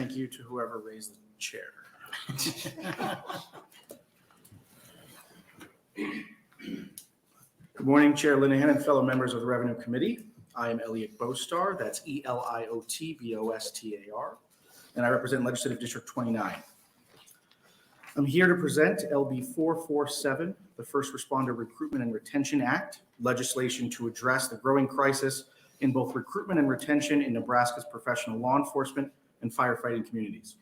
Thank you to whoever raised the chair. Good morning, Chair Linehan and fellow members of the Revenue Committee. I am Elliot Bostar, that's ELIOTBOSTAR, and I represent Legislative District 29. I'm here to present LB 447, the First Responder Recruitment and Retention Act, legislation to address the growing crisis in both recruitment and retention in Nebraska's professional law enforcement and firefighting communities.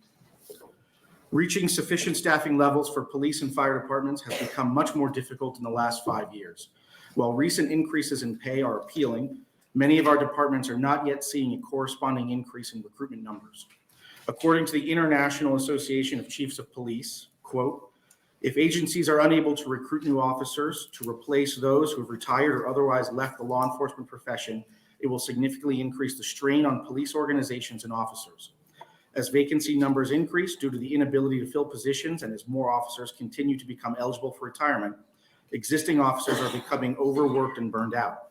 Reaching sufficient staffing levels for police and fire departments has become much more difficult in the last 5 years. While recent increases in pay are appealing, many of our departments are not yet seeing a corresponding increase in recruitment numbers. According to the International Association of Chiefs of Police, quote, if agencies are unable to recruit new officers to replace those who have retired or otherwise left the law enforcement profession, it will significantly increase the strain on police organizations and officers. As vacancy numbers increase due to the inability to fill positions and as more officers continue to become eligible for retirement, existing officers are becoming overworked and burned out.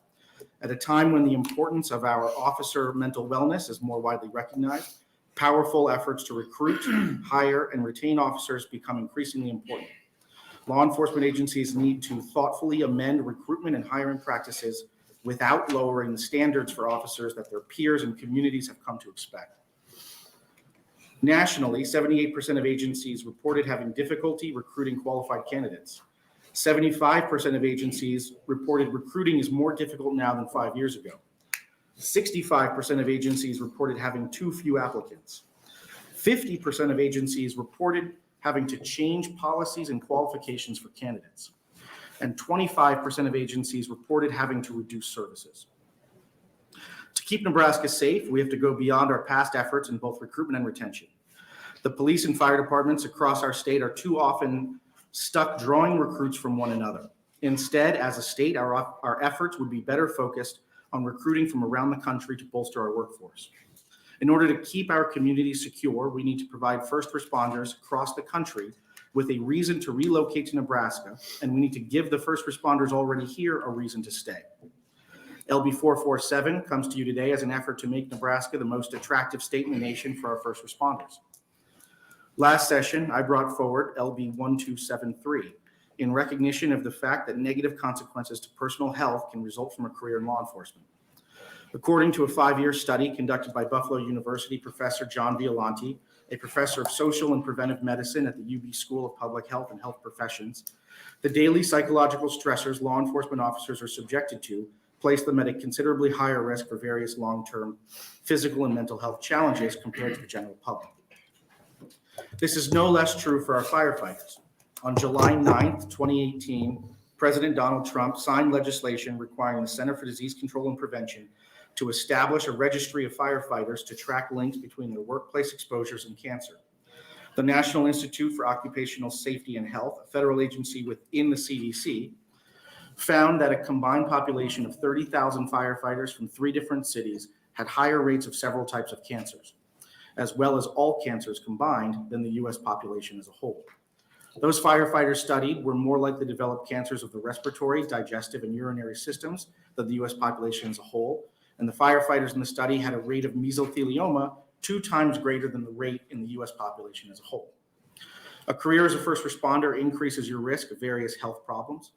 At a time when the importance of our officer mental wellness is more widely recognized, powerful efforts to recruit, hire, and retain officers become increasingly important. Law enforcement agencies need to thoughtfully amend recruitment and hiring practices without lowering the standards for officers that their peers and communities have come to expect. Nationally, 78% of agencies reported having difficulty recruiting qualified candidates. 75% of agencies reported recruiting is more difficult now than 5 years ago. 65% of agencies reported having too few applicants. 50% of agencies reported having to change policies and qualifications for candidates. And 25% of agencies reported having to reduce services. To keep Nebraska safe, we have to go beyond our past efforts in both recruitment and retention. The police and fire departments across our state are too often stuck drawing recruits from one another. Instead, as a state, our efforts would be better focused on recruiting from around the country to bolster our workforce. In order to keep our communities secure, we need to provide first responders across the country with a reason to relocate to Nebraska, and we need to give the first responders already here a reason to stay. LB 447 comes to you today as an effort to make Nebraska the most attractive state in the nation for our first responders. Last session, I brought forward LB 1273 in recognition of the fact that negative consequences to personal health can result from a career in law enforcement. According to a 5-year study conducted by Buffalo University Professor John Violante, a professor of social and preventive medicine at the UB School of Public Health and Health Professions, the daily psychological stressors law enforcement officers are subjected to place them at a considerably higher risk for various long-term physical and mental health challenges compared to the general public. This is no less true for our firefighters. On July 9th, 2018, President Donald Trump signed legislation requiring the Center for Disease Control and Prevention to establish a registry of firefighters to track links between their workplace exposures and cancer. The National Institute for Occupational Safety and Health, a federal agency within the CDC, found that a combined population of 30,000 firefighters from 3 different cities had higher rates of several types of cancers, as well as all cancers combined than the U.S. population as a whole. Those firefighters studied were more likely to develop cancers of the respiratory, digestive, and urinary systems than the U.S. population as a whole, and the firefighters in the study had a rate of mesothelioma 2 times greater than the rate in the U.S. population as a whole. A career as a first responder increases your risk of various health problems.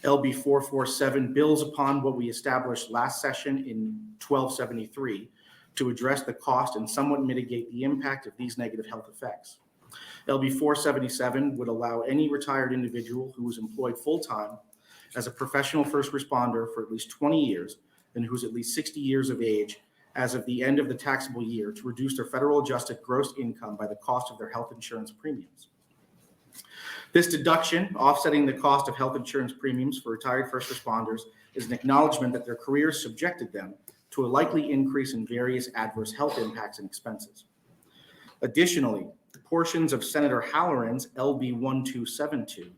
LB 447 builds upon what we established last session in 1273 to address the cost and somewhat mitigate the impact of these negative health effects. LB 477 would allow any retired individual who is employed full-time as a professional first responder for at least 20 years and who's at least 60 years of age as of the end of the taxable year to reduce their federal adjusted gross income by the cost of their health insurance premiums. This deduction, offsetting the cost of health insurance premiums for retired first responders, is an acknowledgement that their careers subjected them to a likely increase in various adverse health impacts and expenses. Additionally, portions of Senator Halloran's LB 1272,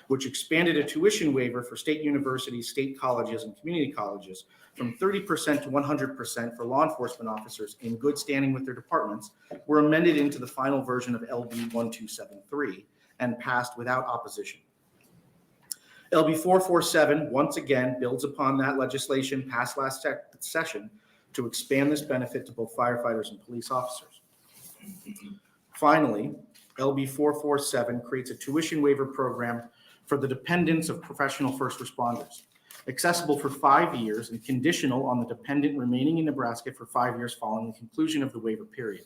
which expanded a tuition waiver for state universities, state colleges, and community colleges from 30% to 100% for law enforcement officers in good standing with their departments, were amended into the final version of LB 1273 and passed without opposition. LB 447 once again builds upon that legislation passed last session to expand this benefit to both firefighters and police officers. Finally, LB 447 creates a tuition waiver program for the dependents of professional first responders, accessible for 5 years and conditional on the dependent remaining in Nebraska for 5 years following the conclusion of the waiver period.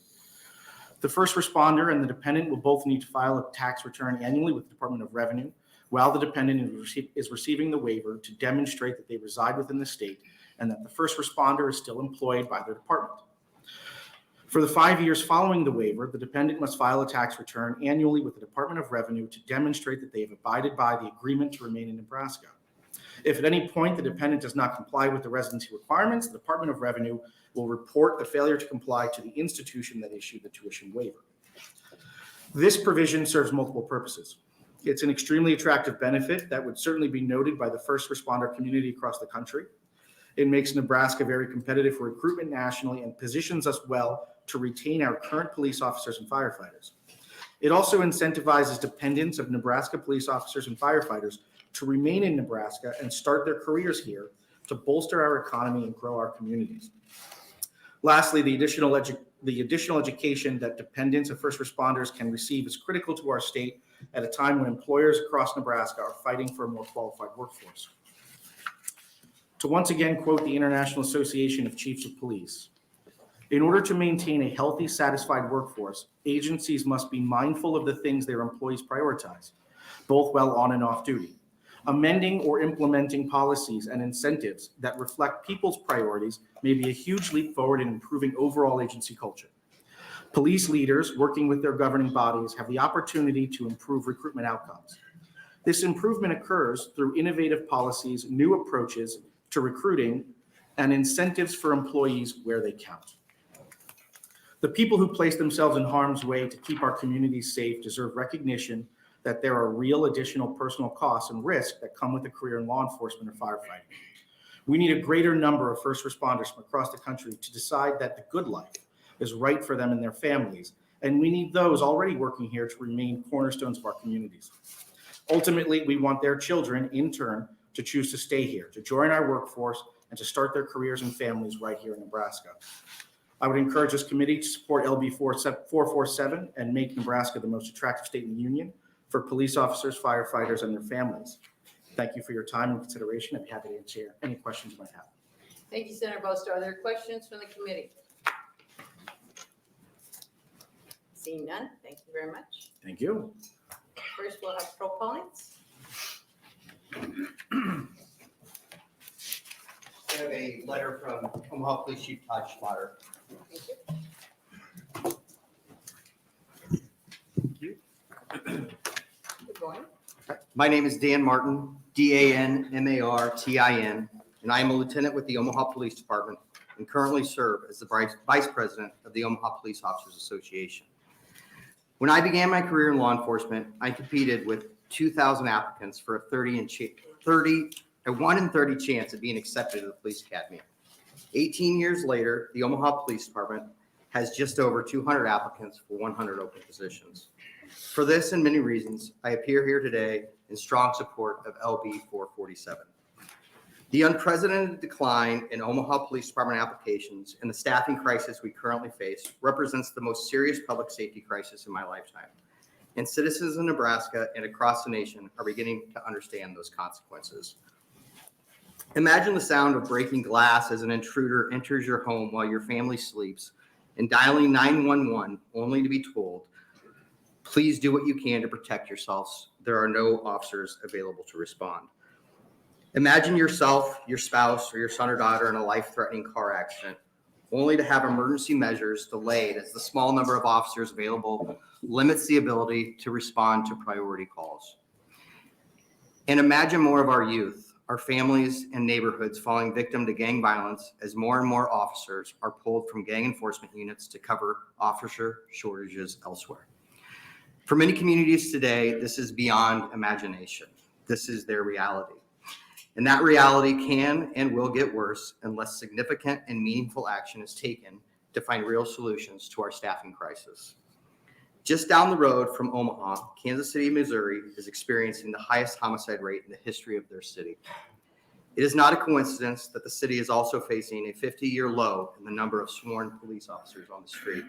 The first responder and the dependent will both need to file a tax return annually with the Department of Revenue while the dependent is receiving the waiver to demonstrate that they reside within the state and that the first responder is still employed by their department. For the 5 years following the waiver, the dependent must file a tax return annually with the Department of Revenue to demonstrate that they have abided by the agreement to remain in Nebraska. If at any point the dependent does not comply with the residency requirements, the Department of Revenue will report the failure to comply to the institution that issued the tuition waiver. This provision serves multiple purposes. It's an extremely attractive benefit that would certainly be noted by the first responder community across the country. It makes Nebraska very competitive for recruitment nationally and positions us well to retain our current police officers and firefighters. It also incentivizes dependents of Nebraska police officers and firefighters to remain in Nebraska and start their careers here to bolster our economy and grow our communities. Lastly, the additional education that dependents of first responders can receive is critical to our state at a time when employers across Nebraska are fighting for a more qualified workforce. To once again quote the International Association of Chiefs of Police, in order to maintain a healthy, satisfied workforce, agencies must be mindful of the things their employees prioritize, both while on and off duty. Amending or implementing policies and incentives that reflect people's priorities may be a huge leap forward in improving overall agency culture. Police leaders working with their governing bodies have the opportunity to improve recruitment outcomes. This improvement occurs through innovative policies, new approaches to recruiting, and incentives for employees where they count. The people who place themselves in harm's way to keep our communities safe deserve recognition that there are real additional personal costs and risks that come with a career in law enforcement or firefighting. We need a greater number of first responders from across the country to decide that the good life is right for them and their families, and we need those already working here to remain cornerstones of our communities. Ultimately, we want their children, in turn, to choose to stay here, to join our workforce, and to start their careers and families right here in Nebraska. I would encourage this committee to support LB 447 and make Nebraska the most attractive state in the union for police officers, firefighters, and their families. Thank you for your time and consideration. I'd be happy to answer any questions you might have. Thank you, Senator Bostar. Are there questions from the committee? Seeing none, thank you very much. Thank you. First, we'll have proponents. I have a letter from Omaha Police Chief Todd Schlatter. Thank you. Good morning. My name is Dan Martin, DANMARTIN, and I am a lieutenant with the Omaha Police Department and currently serve as the vice president of the Omaha Police Officers Association. When I began my career in law enforcement, I competed with 2,000 applicants for a 1 in 30 chance of being accepted to the police academy. 18 years later, the Omaha Police Department has just over 200 applicants for 100 open positions. For this and many reasons, I appear here today in strong support of LB 447. The unprecedented decline in Omaha Police Department applications and the staffing crisis we currently face represents the most serious public safety crisis in my lifetime. And citizens in Nebraska and across the nation are beginning to understand those consequences. Imagine the sound of breaking glass as an intruder enters your home while your family sleeps and dialing 911 only to be told, please do what you can to protect yourselves. There are no officers available to respond. Imagine yourself, your spouse, or your son or daughter in a life-threatening car accident, only to have emergency measures delayed as the small number of officers available limits the ability to respond to priority calls. And imagine more of our youth, our families and neighborhoods falling victim to gang violence as more and more officers are pulled from gang enforcement units to cover officer shortages elsewhere. For many communities today, this is beyond imagination. This is their reality. And that reality can and will get worse unless significant and meaningful action is taken to find real solutions to our staffing crisis. Just down the road from Omaha, Kansas City, Missouri is experiencing the highest homicide rate in the history of their city. It is not a coincidence that the city is also facing a 50-year low in the number of sworn police officers on the street.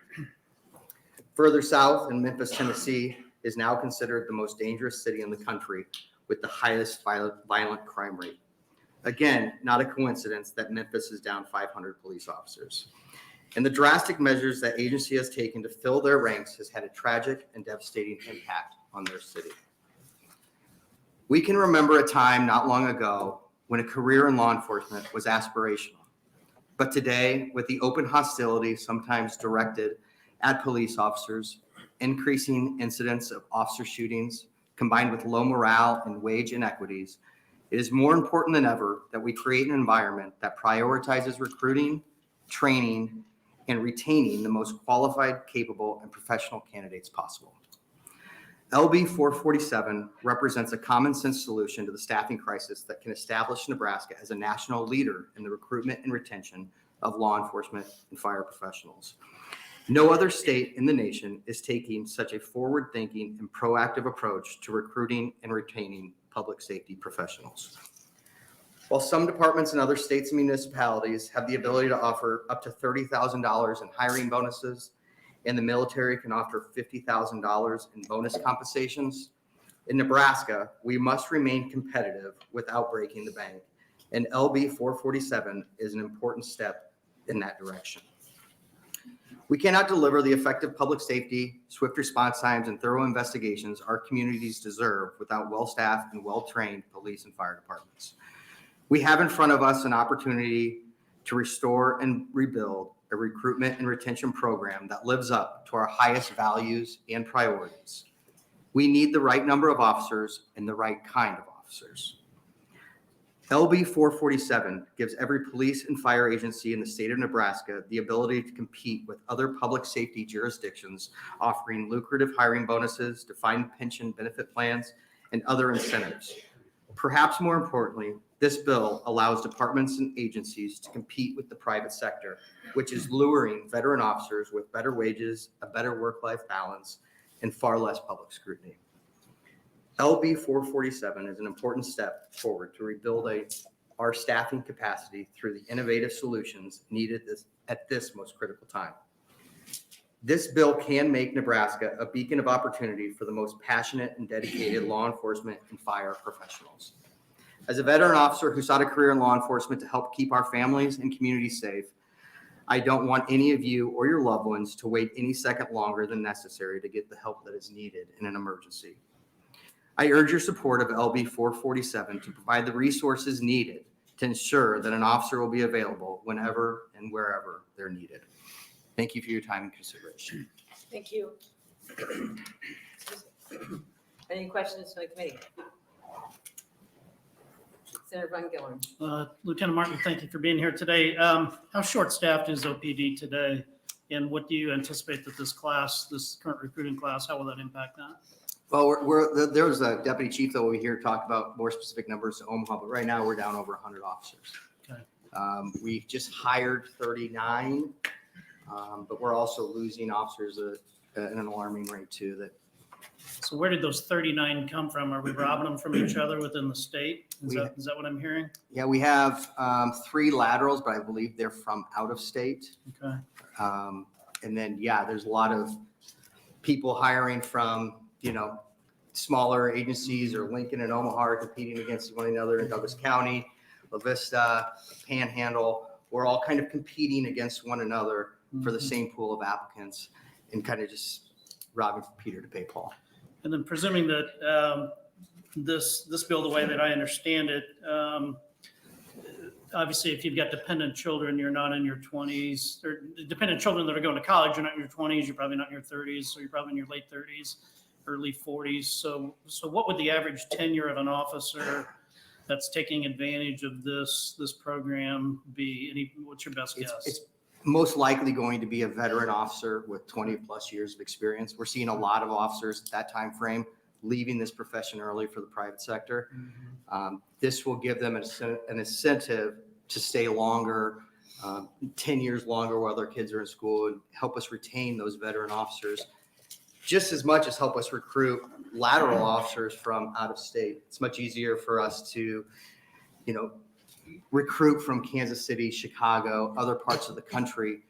Further south in Memphis, Tennessee is now considered the most dangerous city in the country with the highest violent crime rate. Again, not a coincidence that Memphis is down 500 police officers. And the drastic measures that agency has taken to fill their ranks has had a tragic and devastating impact on their city. We can remember a time not long ago when a career in law enforcement was aspirational. But today, with the open hostility sometimes directed at police officers, increasing incidents of officer shootings, combined with low morale and wage inequities, it is more important than ever that we create an environment that prioritizes recruiting, training, and retaining the most qualified, capable, and professional candidates possible. LB 447 represents a common sense solution to the staffing crisis that can establish Nebraska as a national leader in the recruitment and retention of law enforcement and fire professionals. No other state in the nation is taking such a forward-thinking and proactive approach to recruiting and retaining public safety professionals. While some departments in other states and municipalities have the ability to offer up to $30,000 in hiring bonuses, and the military can offer $50,000 in bonus compensations, in Nebraska, we must remain competitive without breaking the bank, and LB 447 is an important step in that direction. We cannot deliver the effective public safety, swift response times, and thorough investigations our communities deserve without well-staffed and well-trained police and fire departments. We have in front of us an opportunity to restore and rebuild a recruitment and retention program that lives up to our highest values and priorities. We need the right number of officers and the right kind of officers. LB 447 gives every police and fire agency in the state of Nebraska the ability to compete with other public safety jurisdictions offering lucrative hiring bonuses, defined pension benefit plans, and other incentives. Perhaps more importantly, this bill allows departments and agencies to compete with the private sector, which is luring veteran officers with better wages, a better work-life balance, and far less public scrutiny. LB 447 is an important step forward to rebuild our staffing capacity through the innovative solutions needed at this most critical time. This bill can make Nebraska a beacon of opportunity for the most passionate and dedicated law enforcement and fire professionals. As a veteran officer who sought a career in law enforcement to help keep our families and communities safe, I don't want any of you or your loved ones to wait any second longer than necessary to get the help that is needed in an emergency. I urge your support of LB 447 to provide the resources needed to ensure that an officer will be available whenever and wherever they're needed. Thank you for your time and consideration. Thank you. Any questions from the committee? Senator Von Gillern. Lieutenant Martin, thank you for being here today. How short-staffed is OPD today? And what do you anticipate that this current recruiting class, how will that impact that? Well, there was a deputy chief that we hear talk about more specific numbers to Omaha, but right now we're down over 100 officers. Okay. We just hired 39, but we're also losing officers at an alarming rate too. So where did those 39 come from? Are we robbing them from each other within the state? Is that what I'm hearing? Yeah, we have 3 laterals, but I believe they're from out of state. Okay. And then, yeah, there's a lot of people hiring from, smaller agencies, or Lincoln and Omaha are competing against one another in Douglas County, La Vista, Panhandle. We're all kind of competing against one another for the same pool of applicants and kind of just robbing from Peter to pay Paul. And then presuming that this bill, the way that I understand it, obviously, if you've got dependent children, you're not in your 20s, or dependent children that are going to college, you're not in your 20s, you're probably not in your 30s, so you're probably in your late 30s, early 40s. So what would the average tenure of an officer that's taking advantage of this program be? What's your best guess? It's most likely going to be a veteran officer with 20 plus years of experience. We're seeing a lot of officers at that time frame leaving this profession early for the private sector. This will give them an incentive to stay longer, 10 years longer while their kids are in school, and help us retain those veteran officers just as much as help us recruit lateral officers from out of state. It's much easier for us to, recruit from Kansas City, Chicago, other parts of the country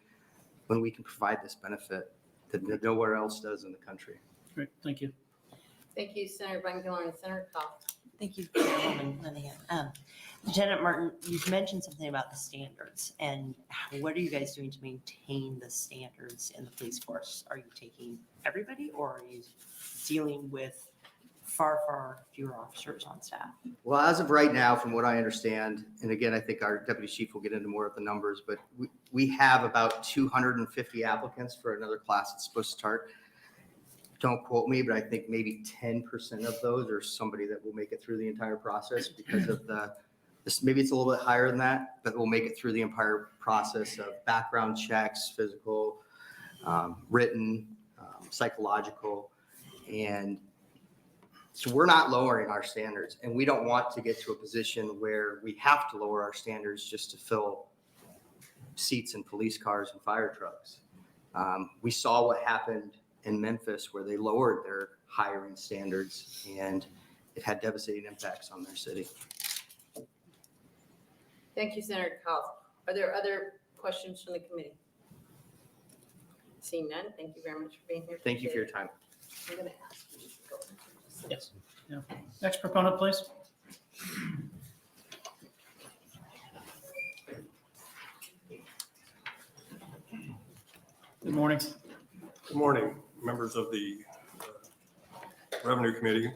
when we can provide this benefit. that nowhere else does in the country. Great, thank you. Thank you, Senator Van Gillern and Senator Cox. Thank you, Chairwoman Linehan. Lieutenant Martin, you've mentioned something about the standards, and what are you guys doing to maintain the standards in the police force? Are you taking everybody, or are you dealing with far fewer officers on staff? Well, as of right now, from what I understand, and again, I think our deputy chief will get into more of the numbers, but we have about 250 applicants for another class that's supposed to start. Don't quote me, but I think maybe 10% of those are somebody that will make it through the entire process because of maybe it's a little bit higher than that, but we'll make it through the entire process of background checks, physical, written, psychological, and so we're not lowering our standards, and we don't want to get to a position where we have to lower our standards just to fill seats in police cars and fire trucks. We saw what happened in Memphis where they lowered their hiring standards, and it had devastating impacts on their city. Thank you, Senator Cox. Are there other questions from the committee? Seeing none, thank you very much for being here. Thank you for your time. I'm going to ask you to go. Yes. Yeah. Next proponent, please. Good morning. Good morning, members of the Revenue Committee.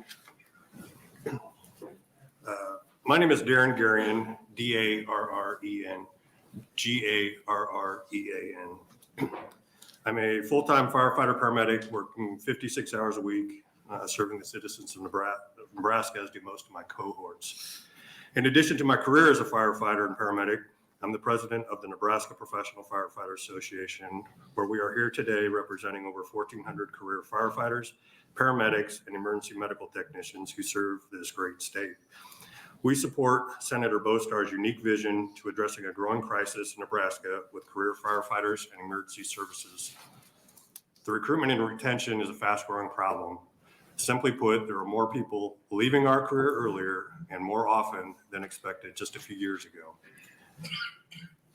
My name is Darren Garrian, D-A-R-R-E-N, G-A-R-R-E-A-N. I'm a full-time firefighter paramedic working 56 hours a week, serving the citizens of Nebraska, as do most of my cohorts. In addition to my career as a firefighter and paramedic, I'm the president of the Nebraska Professional Firefighters Association, where we are here today representing over 1,400 career firefighters, paramedics, and emergency medical technicians who serve this great state. We support Senator Bostar's unique vision to addressing a growing crisis in Nebraska with career firefighters and emergency services. The recruitment and retention is a fast-growing problem. Simply put, there are more people leaving our career earlier and more often than expected just a few years ago.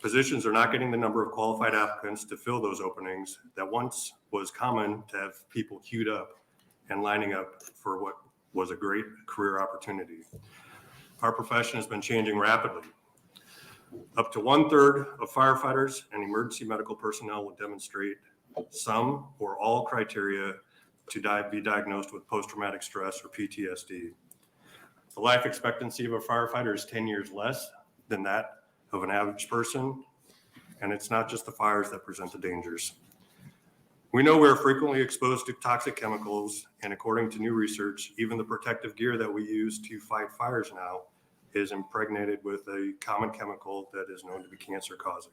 Positions are not getting the number of qualified applicants to fill those openings that once was common to have people queued up and lining up for what was a great career opportunity. Our profession has been changing rapidly. Up to 1/3 of firefighters and emergency medical personnel will demonstrate some or all criteria to be diagnosed with post-traumatic stress or PTSD. The life expectancy of a firefighter is 10 years less than that of an average person, and it's not just the fires that present the dangers. We know we're frequently exposed to toxic chemicals, and according to new research, even the protective gear that we use to fight fires now is impregnated with a common chemical that is known to be cancer-causing.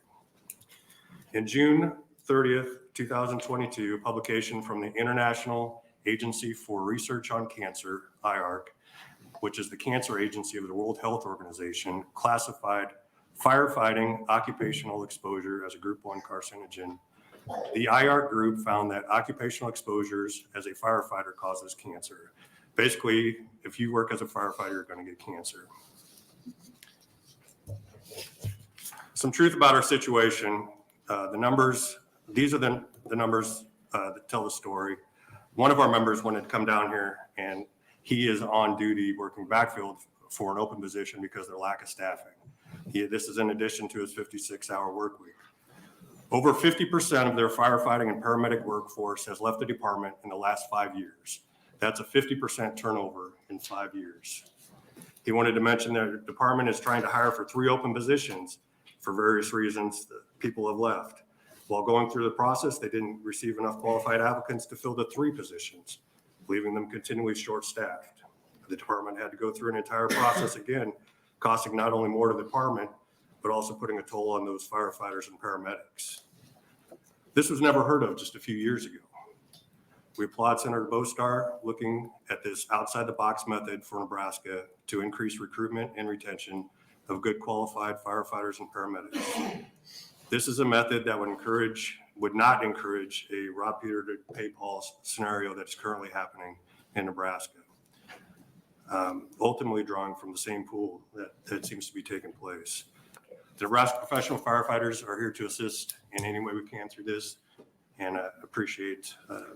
In June 30th, 2022, a publication from the International Agency for Research on Cancer, IARC, which is the cancer agency of the World Health Organization, classified firefighting occupational exposure as a group 1 carcinogen. The IARC group found that occupational exposures as a firefighter causes cancer. Basically, if you work as a firefighter, you're going to get cancer. Some truth about our situation. These are the numbers that tell the story. One of our members wanted to come down here, and he is on duty working backfield for an open position because of their lack of staffing. This is in addition to his 56-hour work week. Over 50% of their firefighting and paramedic workforce has left the department in the last 5 years. That's a 50% turnover in 5 years. He wanted to mention that the department is trying to hire for 3 open positions for various reasons that people have left. While going through the process, they didn't receive enough qualified applicants to fill the 3 positions, leaving them continually short-staffed. The department had to go through an entire process again, costing not only more to the department, but also putting a toll on those firefighters and paramedics. This was never heard of just a few years ago. We applaud Senator Bostar looking at this outside-the-box method for Nebraska to increase recruitment and retention of good qualified firefighters and paramedics. This is a method that would not encourage a rob Peter to pay Paul scenario that's currently happening in Nebraska. Ultimately drawing from the same pool that seems to be taking place. The Nebraska professional firefighters are here to assist in any way we can through this. And I appreciate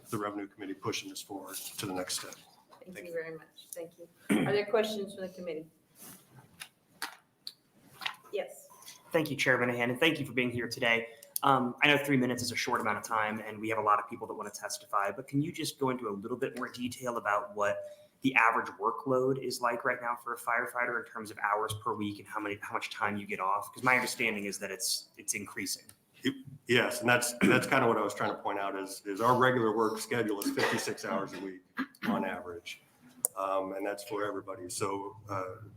the Revenue Committee pushing this forward to the next step. Thank you very much. Thank you. Are there questions from the committee? Yes. Thank you, Chair Linehan, and thank you for being here today. I know 3 minutes is a short amount of time, and we have a lot of people that want to testify, but can you just go into a little bit more detail about what the average workload is like right now for a firefighter in terms of hours per week and how much time you get off? Because my understanding is that it's increasing. Yes, and that's kind of what I was trying to point out is our regular work schedule is 56 hours a week on average. And that's for everybody. So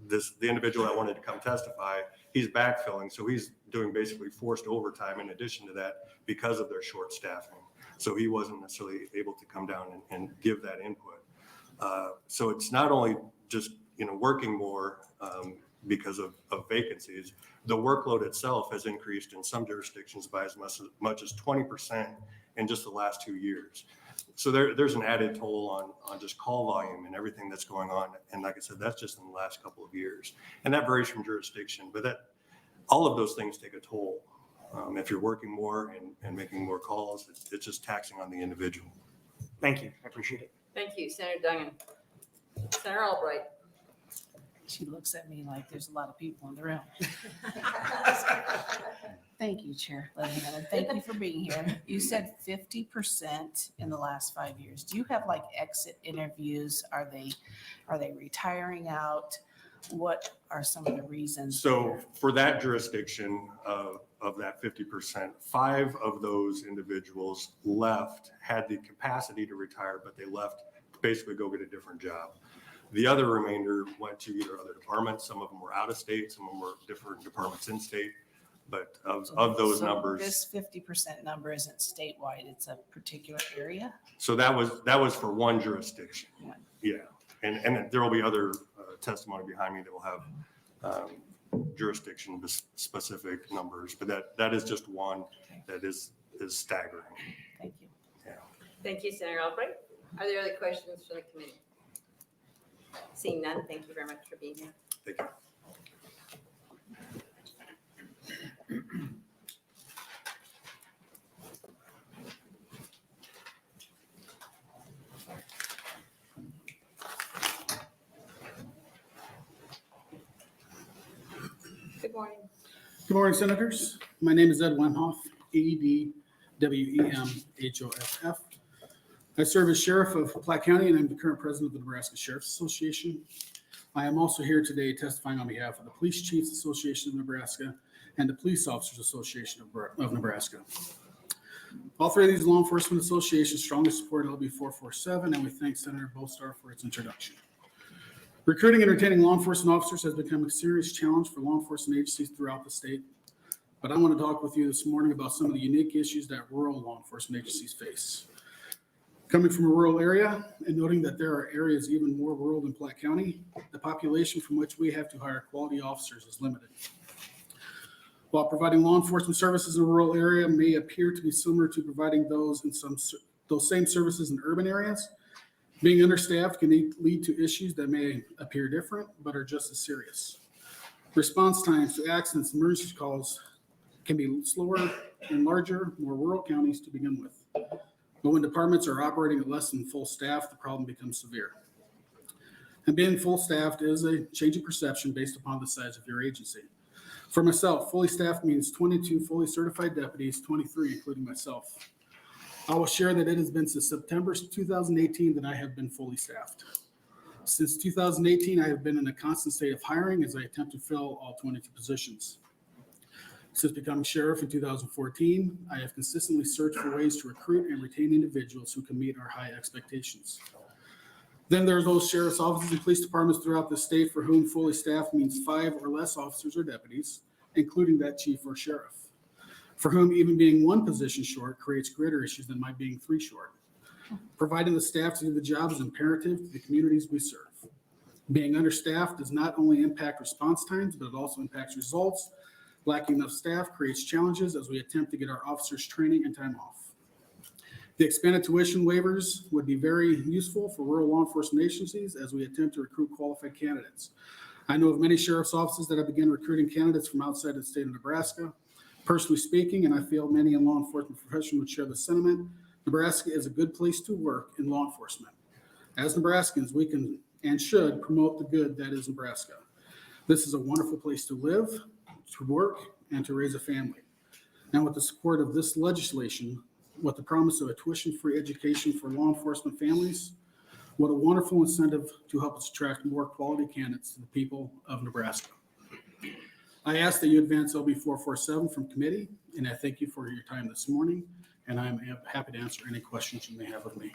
the individual that wanted to come testify, he's backfilling. So he's doing basically forced overtime in addition to that because of their short staffing. So he wasn't necessarily able to come down and give that input. So it's not only just, working more because of vacancies. The workload itself has increased in some jurisdictions by as much as 20% in just the last 2 years. So there's an added toll on just call volume and everything that's going on. And like I said, that's just in the last couple of years. And that varies from jurisdiction, but all of those things take a toll. If you're working more and making more calls, it's just taxing on the individual. Thank you. I appreciate it. Thank you, Senator Duggan. Senator Albright. She looks at me like there's a lot of people in the room. Thank you, Chair Linehan, and thank you for being here. You said 50% in the last 5 years. Do you have like exit interviews? Are they retiring out? What are some of the reasons? So for that jurisdiction of that 50%, 5 of those individuals had the capacity to retire, but they left to basically go get a different job. The other remainder went to either other departments. Some of them were out of state, some of them were different departments in state. But of those So numbers, this 50% number isn't statewide, it's a particular area? so that was for one jurisdiction. One. Yeah, and there will be other testimony behind me that will have jurisdiction specific numbers, but that is just one that is staggering. Thank you. Yeah. Thank you, Senator Albright. Are there other questions from the committee? Seeing none, thank you very much for being here. Thank you. Good morning. Good morning, Senators. My name is Ed Wemhoff, AEDWEMHOFF. I serve as Sheriff of Platte County, and I'm the current president of the Nebraska Sheriff's Association. I am also here today testifying on behalf of the Police Chiefs Association of Nebraska and the Police Officers Association of Nebraska. All 3 of these law enforcement associations strongly support LB 447, and we thank Senator Bostar for its introduction. Recruiting and retaining law enforcement officers has become a serious challenge for law enforcement agencies throughout the state. But I want to talk with you this morning about some of the unique issues that rural law enforcement agencies face. Coming from a rural area and noting that there are areas even more rural than Platte County, the population from which we have to hire quality officers is limited. While providing law enforcement services in a rural area may appear to be similar to providing those same services in urban areas, being understaffed can lead to issues that may appear different but are just as serious. Response times to accidents and emergency calls can be slower in larger, more rural counties to begin with. But when departments are operating at less than full staff, the problem becomes severe. And being full staffed is a change in perception based upon the size of your agency. For myself, fully staffed means 22 fully certified deputies, 23 including myself. I will share that it has been since September 2018 that I have been fully staffed. Since 2018, I have been in a constant state of hiring as I attempt to fill all 22 positions. Since becoming sheriff in 2014, I have consistently searched for ways to recruit and retain individuals who can meet our high expectations. Then there are those sheriff's offices and police departments throughout the state for whom fully staffed means 5 or less officers or deputies, including that chief or sheriff, for whom even being 1 position short creates greater issues than my being 3 short. Providing the staff to do the job is imperative to the communities we serve. Being understaffed does not only impact response times, but it also impacts results. Lacking enough staff creates challenges as we attempt to get our officers training and time off. The expanded tuition waivers would be very useful for rural law enforcement agencies as we attempt to recruit qualified candidates. I know of many sheriff's offices that have begun recruiting candidates from outside the state of Nebraska. Personally speaking, and I feel many in law enforcement profession would share the sentiment, Nebraska is a good place to work in law enforcement. As Nebraskans, we can and should promote the good that is Nebraska. This is a wonderful place to live, to work, and to raise a family. Now, with the support of this legislation, with the promise of a tuition-free education for law enforcement families, what a wonderful incentive to help us attract more quality candidates to the people of Nebraska. I ask that you advance LB 447 from committee, and I thank you for your time this morning, and I'm happy to answer any questions you may have of me.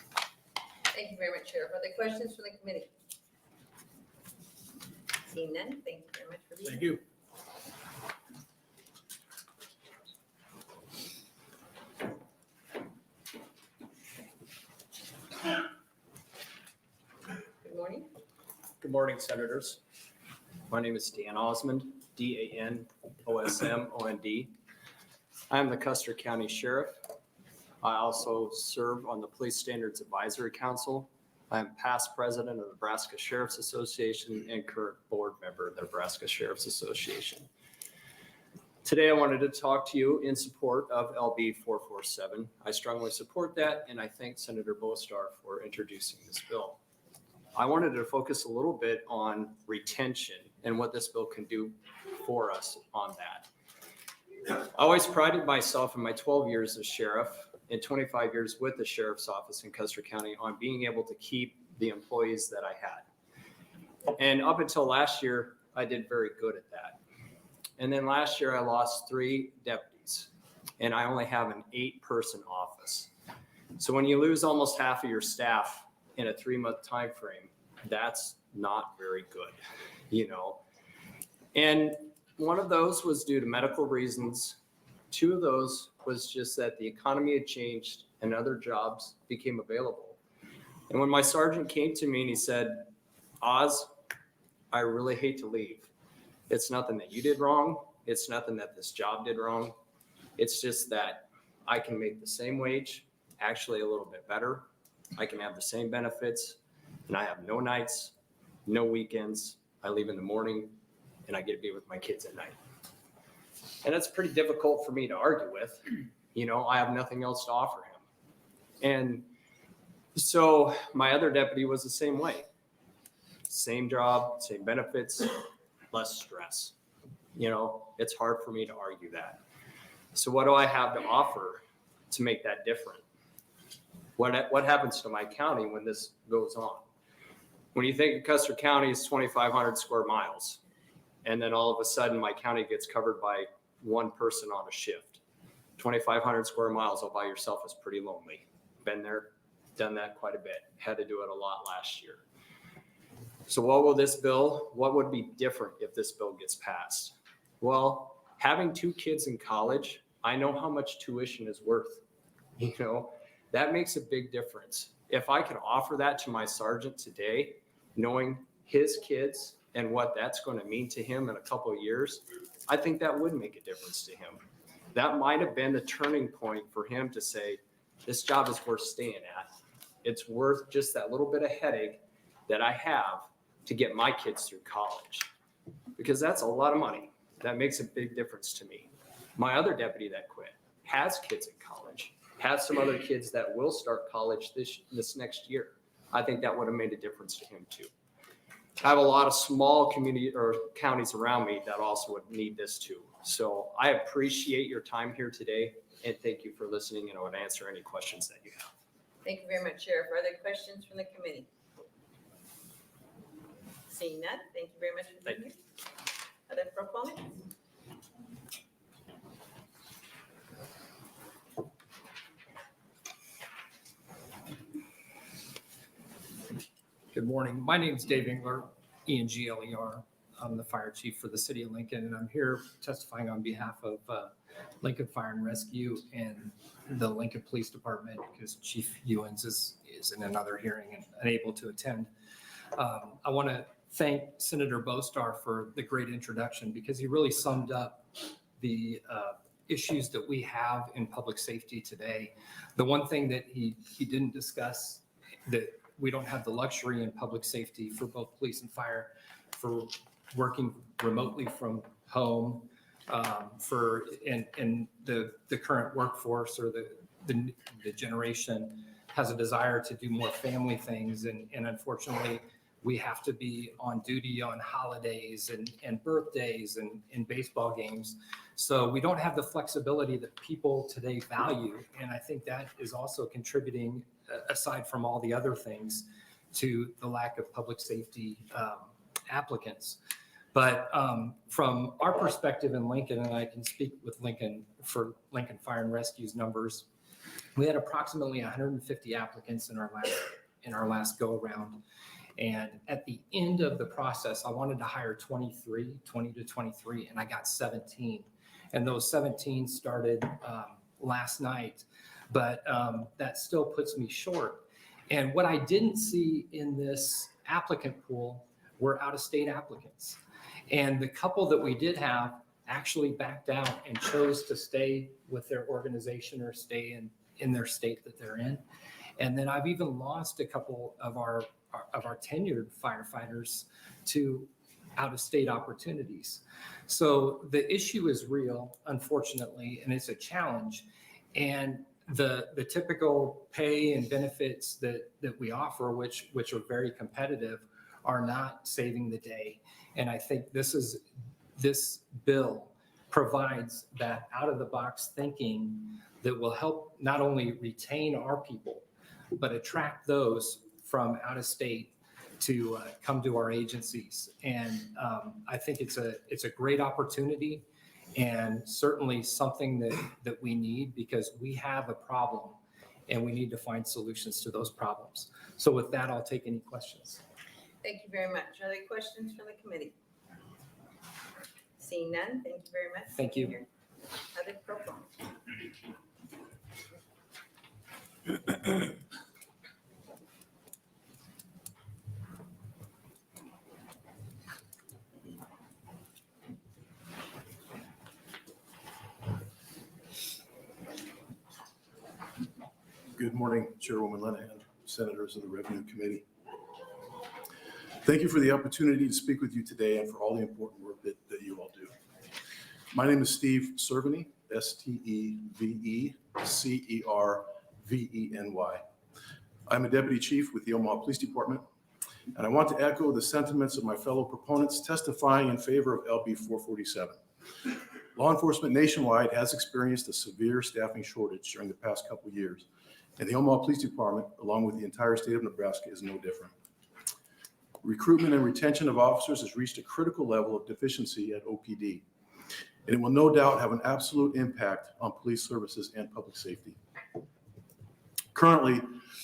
Thank you very much, Sheriff. Are there questions from the committee? Seeing none, thank you very much for being Thank here. you. Good morning. Good morning, Senators. My name is Dan Osmond, DANOSMOND. I am the Custer County Sheriff. I also serve on the Police Standards Advisory Council. I am past president of the Nebraska Sheriff's Association and current board member of the Nebraska Sheriff's Association. Today, I wanted to talk to you in support of LB 447. I strongly support that, and I thank Senator Bostar for introducing this bill. I wanted to focus a little bit on retention and what this bill can do for us on that. I always prided myself in my 12 years as sheriff and 25 years with the sheriff's office in Custer County on being able to keep the employees that I had. And up until last year, I did very good at that. And then last year I lost 3 deputies and I only have an 8-person office. So when you lose almost half of your staff in a 3-month time frame, that's not very good, you know. And one of those was due to medical reasons. 2 of those was just that the economy had changed and other jobs became available. And when my sergeant came to me and he said, Oz, I really hate to leave. It's nothing that you did wrong. It's nothing that this job did wrong. It's just that I can make the same wage, actually a little bit better. I can have the same benefits, and I have no nights, no weekends. I leave in the morning, and I get to be with my kids at night. And that's pretty difficult for me to argue with. You know, I have nothing else to offer him. And so my other deputy was the same way. Same job, same benefits, less stress. You know, it's hard for me to argue that. So what do I have to offer to make that different? What happens to my county when this goes on? When you think of Custer County is 2,500 square miles, and then all of a sudden my county gets covered by 1 person on a shift. 2,500 square miles all by yourself is pretty lonely. Been there, done that quite a bit. Had to do it a lot last year. So what would be different if this bill gets passed? Well, having 2 kids in college, I know how much tuition is worth. You know, that makes a big difference. If I can offer that to my sergeant today, knowing his kids and what that's going to mean to him in a couple of years, I think that would make a difference to him. That might have been the turning point for him to say, this job is worth staying at. It's worth just that little bit of headache that I have to get my kids through college, because that's a lot of money. That makes a big difference to me. My other deputy that quit has kids in college, has some other kids that will start college this next year. I think that would have made a difference to him too. I have a lot of small community or counties around me that also would need this too. So I appreciate your time here today, and thank you for listening, and I would answer any questions that you have. Thank you very much, Sheriff. Are there questions from the committee? Seeing none, thank you very much for being here. Are there proponents? Good morning. My name is Dave Engler, ENGLER. I'm the fire chief for the city of Lincoln, and I'm here testifying on behalf of Lincoln Fire and Rescue and the Lincoln Police Department, because Chief Ewens is in another hearing and unable to attend. I want to thank Senator Bostar for the great introduction, because he really summed up the issues that we have in public safety today. The one thing that he didn't discuss, that we don't have the luxury in public safety for both police and fire for working remotely from home, and the current workforce or the generation has a desire to do more family things. And unfortunately, we have to be on duty on holidays and birthdays and baseball games. So we don't have the flexibility that people today value. And I think that is also contributing, aside from all the other things, to the lack of public safety applicants. But from our perspective in Lincoln, and I can speak with Lincoln for Lincoln Fire and Rescue's numbers, we had approximately 150 applicants in our last go around. And at the end of the process, I wanted to hire 20 to 23, and I got 17. And those 17 started last night, but that still puts me short. And what I didn't see in this applicant pool were out-of-state applicants. And the couple that we did have actually backed out and chose to stay with their organization or stay in their state that they're in. And then I've even lost a couple of our tenured firefighters to out-of-state opportunities. So the issue is real, unfortunately, and it's a challenge. And the typical pay and benefits that we offer, which are very competitive, are not saving the day. And I think this bill provides that out-of-the-box thinking that will help not only retain our people, but attract those from out of state to come to our agencies. And I think it's a great opportunity and certainly something that we need, because we have a problem and we need to find solutions to those problems. So with that, I'll take any questions. Thank you very much. Are there questions from the committee? Seeing none, thank you very much. Thank you. Other program. Good morning, Chairwoman Linehan, Senators of the Revenue Committee. Thank you for the opportunity to speak with you today and for all the important work that you all do. My name is Steve Cerveny, Stevecerveny. I'm a Deputy Chief with the Omaha Police Department, and I want to echo the sentiments of my fellow proponents testifying in favor of LB 447. Law enforcement nationwide has experienced a severe staffing shortage during the past couple of years, and the Omaha Police Department, along with the entire state of Nebraska, is no different. Recruitment and retention of officers has reached a critical level of deficiency at OPD, and it will no doubt have an absolute impact on police services and public safety. Currently,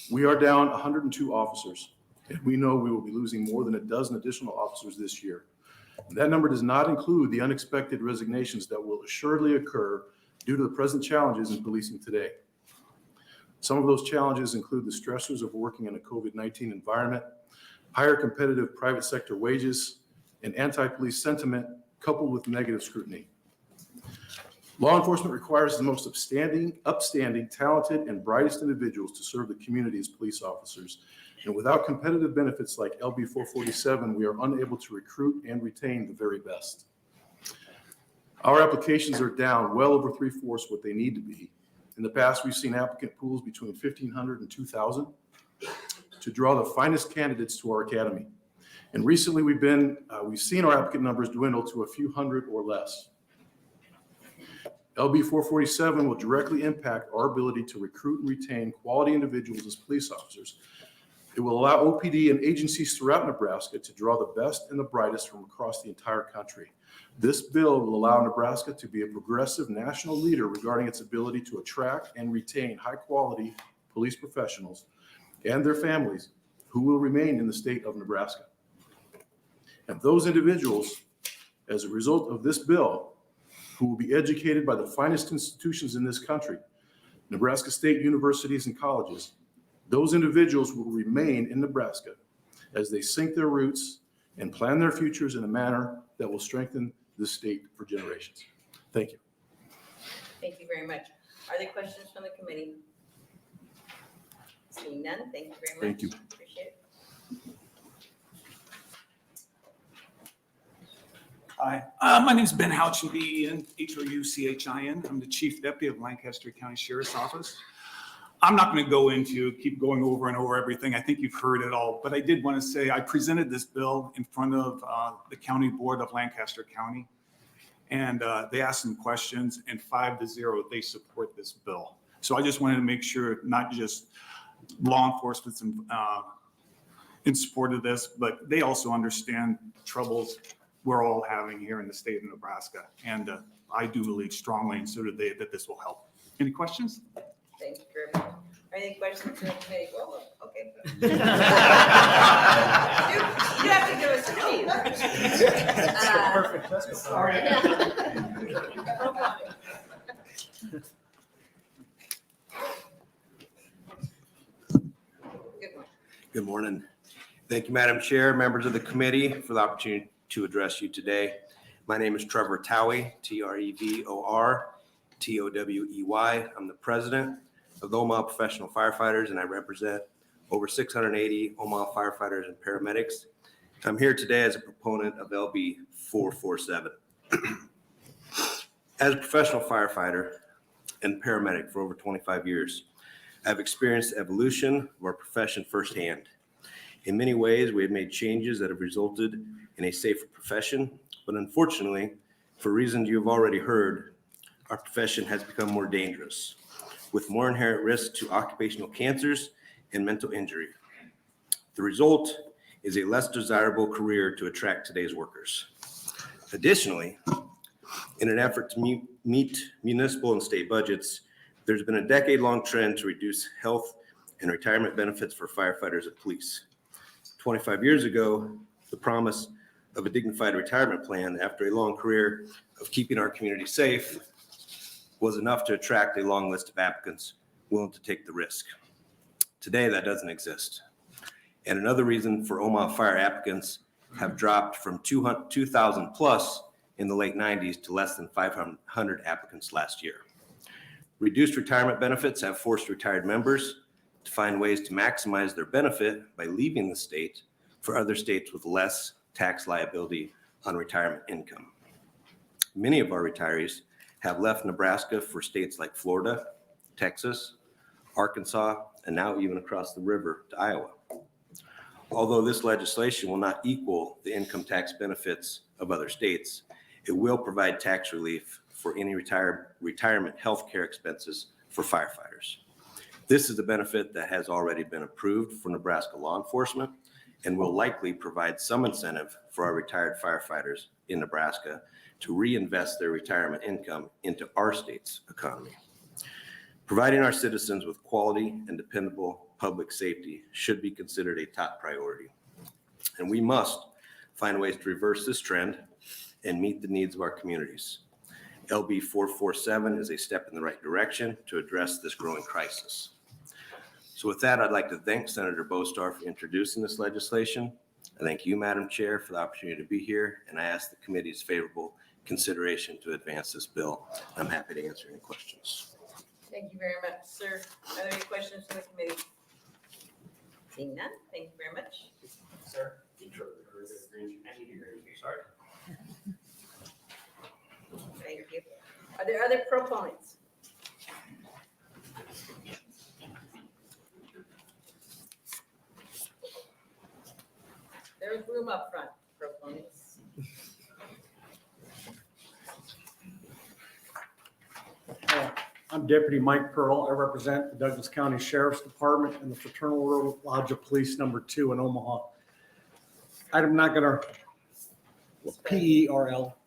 we are down 102 officers, and we know we will be losing more than a dozen additional officers this year. And that number does not include the unexpected resignations that will assuredly occur due to the present challenges in policing today. Some of those challenges include the stressors of working in a COVID-19 environment, higher competitive private sector wages, and anti-police sentiment coupled with negative scrutiny. Law enforcement requires the most upstanding, talented, and brightest individuals to serve the community as police officers. And without competitive benefits like LB 447, we are unable to recruit and retain the very best. Our applications are down well over 3/4 what they need to be. In the past, we've seen applicant pools between 1,500 and 2,000 to draw the finest candidates to our academy. And recently we've seen our applicant numbers dwindle to a few hundred or less. LB 447 will directly impact our ability to recruit and retain quality individuals as police officers. It will allow OPD and agencies throughout Nebraska to draw the best and the brightest from across the entire country. This bill will allow Nebraska to be a progressive national leader regarding its ability to attract and retain high-quality police professionals and their families who will remain in the state of Nebraska. And those individuals, as a result of this bill, who will be educated by the finest institutions in this country, Nebraska State universities and colleges, those individuals will remain in Nebraska as they sink their roots and plan their futures in a manner that will strengthen this state for generations. Thank you. Thank you very much. Are there questions from the committee? Seeing none, thank you very much. Thank you. Appreciate it. Hi, my name's Ben Houchin, B-E-N, H-O-U-C-H-I-N. I'm the Chief Deputy of Lancaster County Sheriff's Office. I'm not going to keep going over and over everything. I think you've heard it all, but I did want to say I presented this bill in front of the County Board of Lancaster County, and they asked some questions, and 5-0, they support this bill. So I just wanted to make sure not just law enforcement's in support of this, but they also understand troubles we're all having here in the state of Nebraska. And I do believe strongly, and so do they, that this will help. Any questions? Thank you very much. Are there any questions from the committee? Well, okay. You have to give us a chief. Sorry. Good morning. Thank you, Madam Chair, members of the committee, for the opportunity to address you today. My name is Trevor Towey, Trevor Towey. I'm the president of the Omaha Professional Firefighters, and I represent over 680 Omaha firefighters and paramedics. I'm here today as a proponent of LB 447. As a professional firefighter and paramedic for over 25 years, I've experienced the evolution of our profession firsthand. In many ways, we have made changes that have resulted in a safer profession, but unfortunately, for reasons you have already heard, our profession has become more dangerous, with more inherent risk to occupational cancers and mental injury. The result is a less desirable career to attract today's workers. Additionally, in an effort to meet municipal and state budgets, there's been a decade-long trend to reduce health and retirement benefits for firefighters and police. 25 years ago, the promise of a dignified retirement plan after a long career of keeping our community safe was enough to attract a long list of applicants willing to take the risk. Today, that doesn't exist. And another reason for Omaha fire applicants have dropped from 2,000 plus in the late 90s to less than 500 applicants last year. Reduced retirement benefits have forced retired members to find ways to maximize their benefit by leaving the state for other states with less tax liability on retirement income. Many of our retirees have left Nebraska for states like Florida, Texas, Arkansas, and now even across the river to Iowa. Although this legislation will not equal the income tax benefits of other states, it will provide tax relief for any retirement health care expenses for firefighters. This is a benefit that has already been approved for Nebraska law enforcement and will likely provide some incentive for our retired firefighters in Nebraska to reinvest their retirement income into our state's economy. Providing our citizens with quality and dependable public safety should be considered a top priority. And we must find ways to reverse this trend and meet the needs of our communities. LB 447 is a step in the right direction to address this growing crisis. So with that, I'd like to thank Senator Bostar for introducing this legislation. I thank you, Madam Chair, for the opportunity to be here, and I ask the committee's favorable consideration to advance this bill. I'm happy to answer any questions. Thank you very much, sir. Are there any questions from the committee? Seeing none, thank you very much. Sir? Sorry. Thank you. Are there other proponents? There's room up front, proponents. I'm Deputy Mike Pearl. I represent the Douglas County Sheriff's Department and the Fraternal Order Lodge of Police number 2 in Omaha. I'm not gonna, PERL.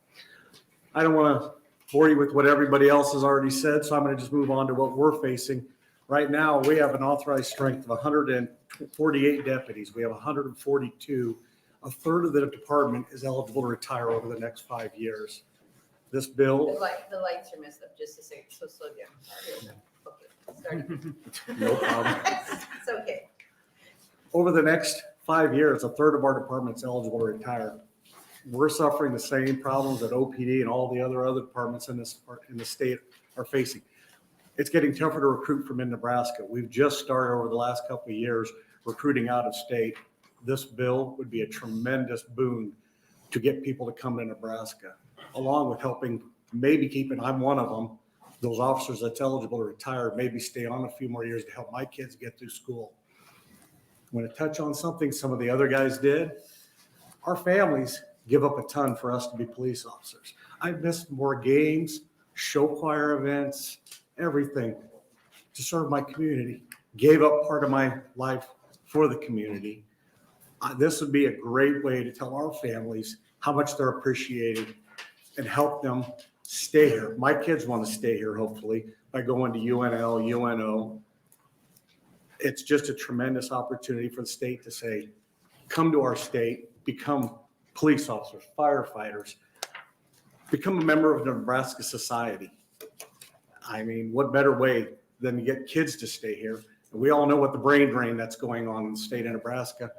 I don't want to bore you with what everybody else has already said, so I'm going to just move on to what we're facing. Right now, we have an authorized strength of 148 deputies. We have 142. A third of the department is eligible to retire over the next 5 years. This bill. The lights are messed up, just a second, so slow down. Okay, sorry. No problem. It's okay. Over the next 5 years, a third of our department's eligible to retire. We're suffering the same problems that OPD and all the other departments in the state are facing. It's getting tougher to recruit from in Nebraska. We've just started over the last couple of years recruiting out of state. This bill would be a tremendous boon to get people to come to Nebraska, along with helping maybe keeping, I'm one of them, those officers that's eligible to retire, maybe stay on a few more years to help my kids get through school. I want to touch on something some of the other guys did. Our families give up a ton for us to be police officers. I've missed more games, show choir events, everything to serve my community. Gave up part of my life for the community. This would be a great way to tell our families how much they're appreciated and help them stay here. My kids want to stay here, hopefully, by going to UNL, UNO. It's just a tremendous opportunity for the state to say, come to our state, become police officers, firefighters, become a member of the Nebraska society. I mean, what better way than to get kids to stay here? And we all know what the brain drain that's going on in the state of Nebraska.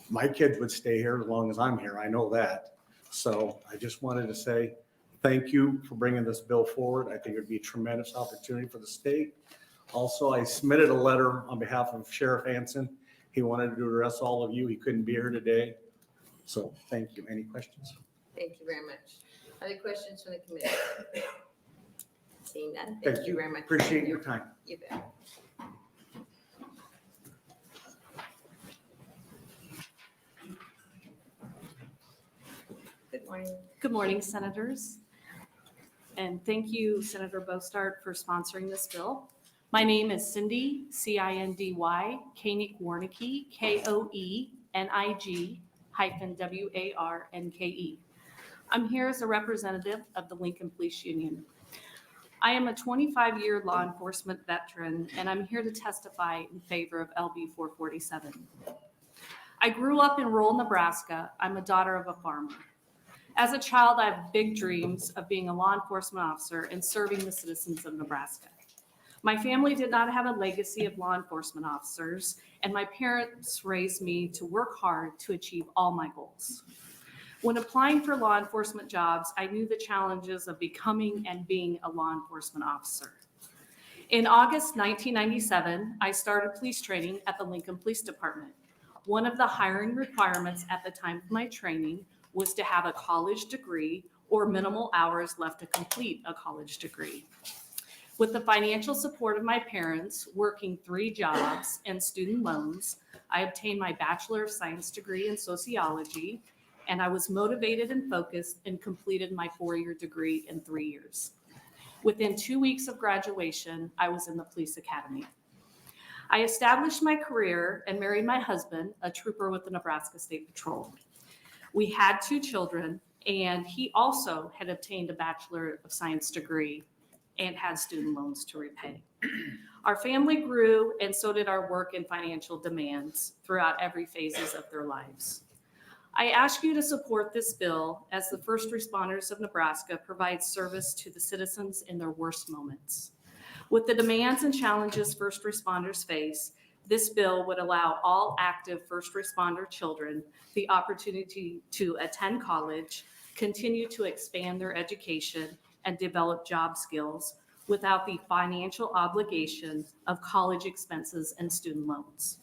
My kids would stay here as long as I'm here. I know that. So I just wanted to say thank you for bringing this bill forward. I think it'd be a tremendous opportunity for the state. Also, I submitted a letter on behalf of Sheriff Anson. He wanted to address all of you. He couldn't be here today. So thank you. Any questions? Thank you very much. Other questions from the committee? Seeing none, thank you very much. Appreciate your time. You bet. Good morning. Good morning, Senators. And thank you, Senator Bostar, for sponsoring this bill. My name is Cindy, C-I-N-D-Y, Koenig-Warnke, Koenig-WARNKE. I'm here as a representative of the Lincoln Police Union. I am a 25-year law enforcement veteran, and I'm here to testify in favor of LB 447. I grew up in rural Nebraska. I'm a daughter of a farmer. As a child, I have big dreams of being a law enforcement officer and serving the citizens of Nebraska. My family did not have a legacy of law enforcement officers, and my parents raised me to work hard to achieve all my goals. When applying for law enforcement jobs, I knew the challenges of becoming and being a law enforcement officer. In August 1997, I started police training at the Lincoln Police Department. One of the hiring requirements at the time of my training was to have a college degree or minimal hours left to complete a college degree. With the financial support of my parents, working 3 jobs and student loans, I obtained my Bachelor of Science degree in sociology, and I was motivated and focused and completed my 4-year degree in 3 years. Within 2 weeks of graduation, I was in the police academy. I established my career and married my husband, a trooper with the Nebraska State Patrol. We had 2 children, and he also had obtained a Bachelor of Science degree and had student loans to repay. Our family grew, and so did our work and financial demands throughout every phases of their lives. I ask you to support this bill as the first responders of Nebraska provide service to the citizens in their worst moments. With the demands and challenges first responders face, this bill would allow all active first responder children the opportunity to attend college, continue to expand their education, and develop job skills without the financial obligation of college expenses and student loans.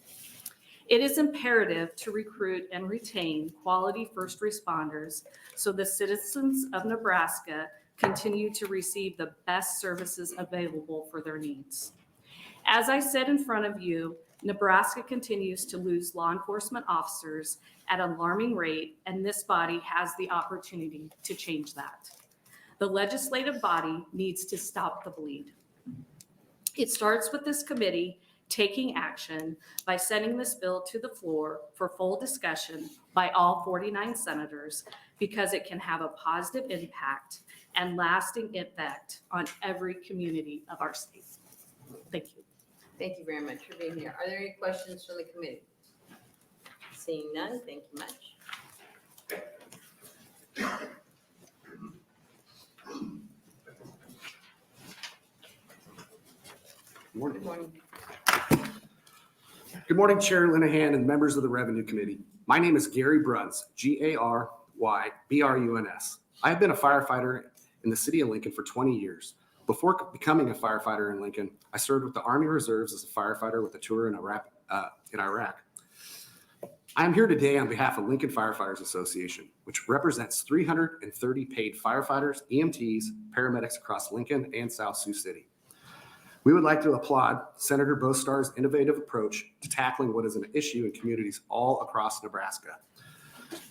It is imperative to recruit and retain quality first responders so the citizens of Nebraska continue to receive the best services available for their needs. As I said in front of you, Nebraska continues to lose law enforcement officers at an alarming rate, and this body has the opportunity to change that. The legislative body needs to stop the bleed. It starts with this committee taking action by sending this bill to the floor for full discussion by all 49 senators, because it can have a positive impact and lasting effect on every community of our state. Thank you. Thank you very much for being here. Are there any questions from the committee? Seeing none, thank you much. Morning. Good morning. Good morning, Chair Linehan and members of the Revenue Committee. My name is Gary Bruns, G-A-R-Y-B-R-U-N-S. I have been a firefighter in the city of Lincoln for 20 years. Before becoming a firefighter in Lincoln, I served with the Army Reserves as a firefighter with a tour in Iraq. I am here today on behalf of Lincoln Firefighters Association, which represents 330 paid firefighters, EMTs, paramedics across Lincoln and South Sioux City. We would like to applaud Senator Bostar's innovative approach to tackling what is an issue in communities all across Nebraska.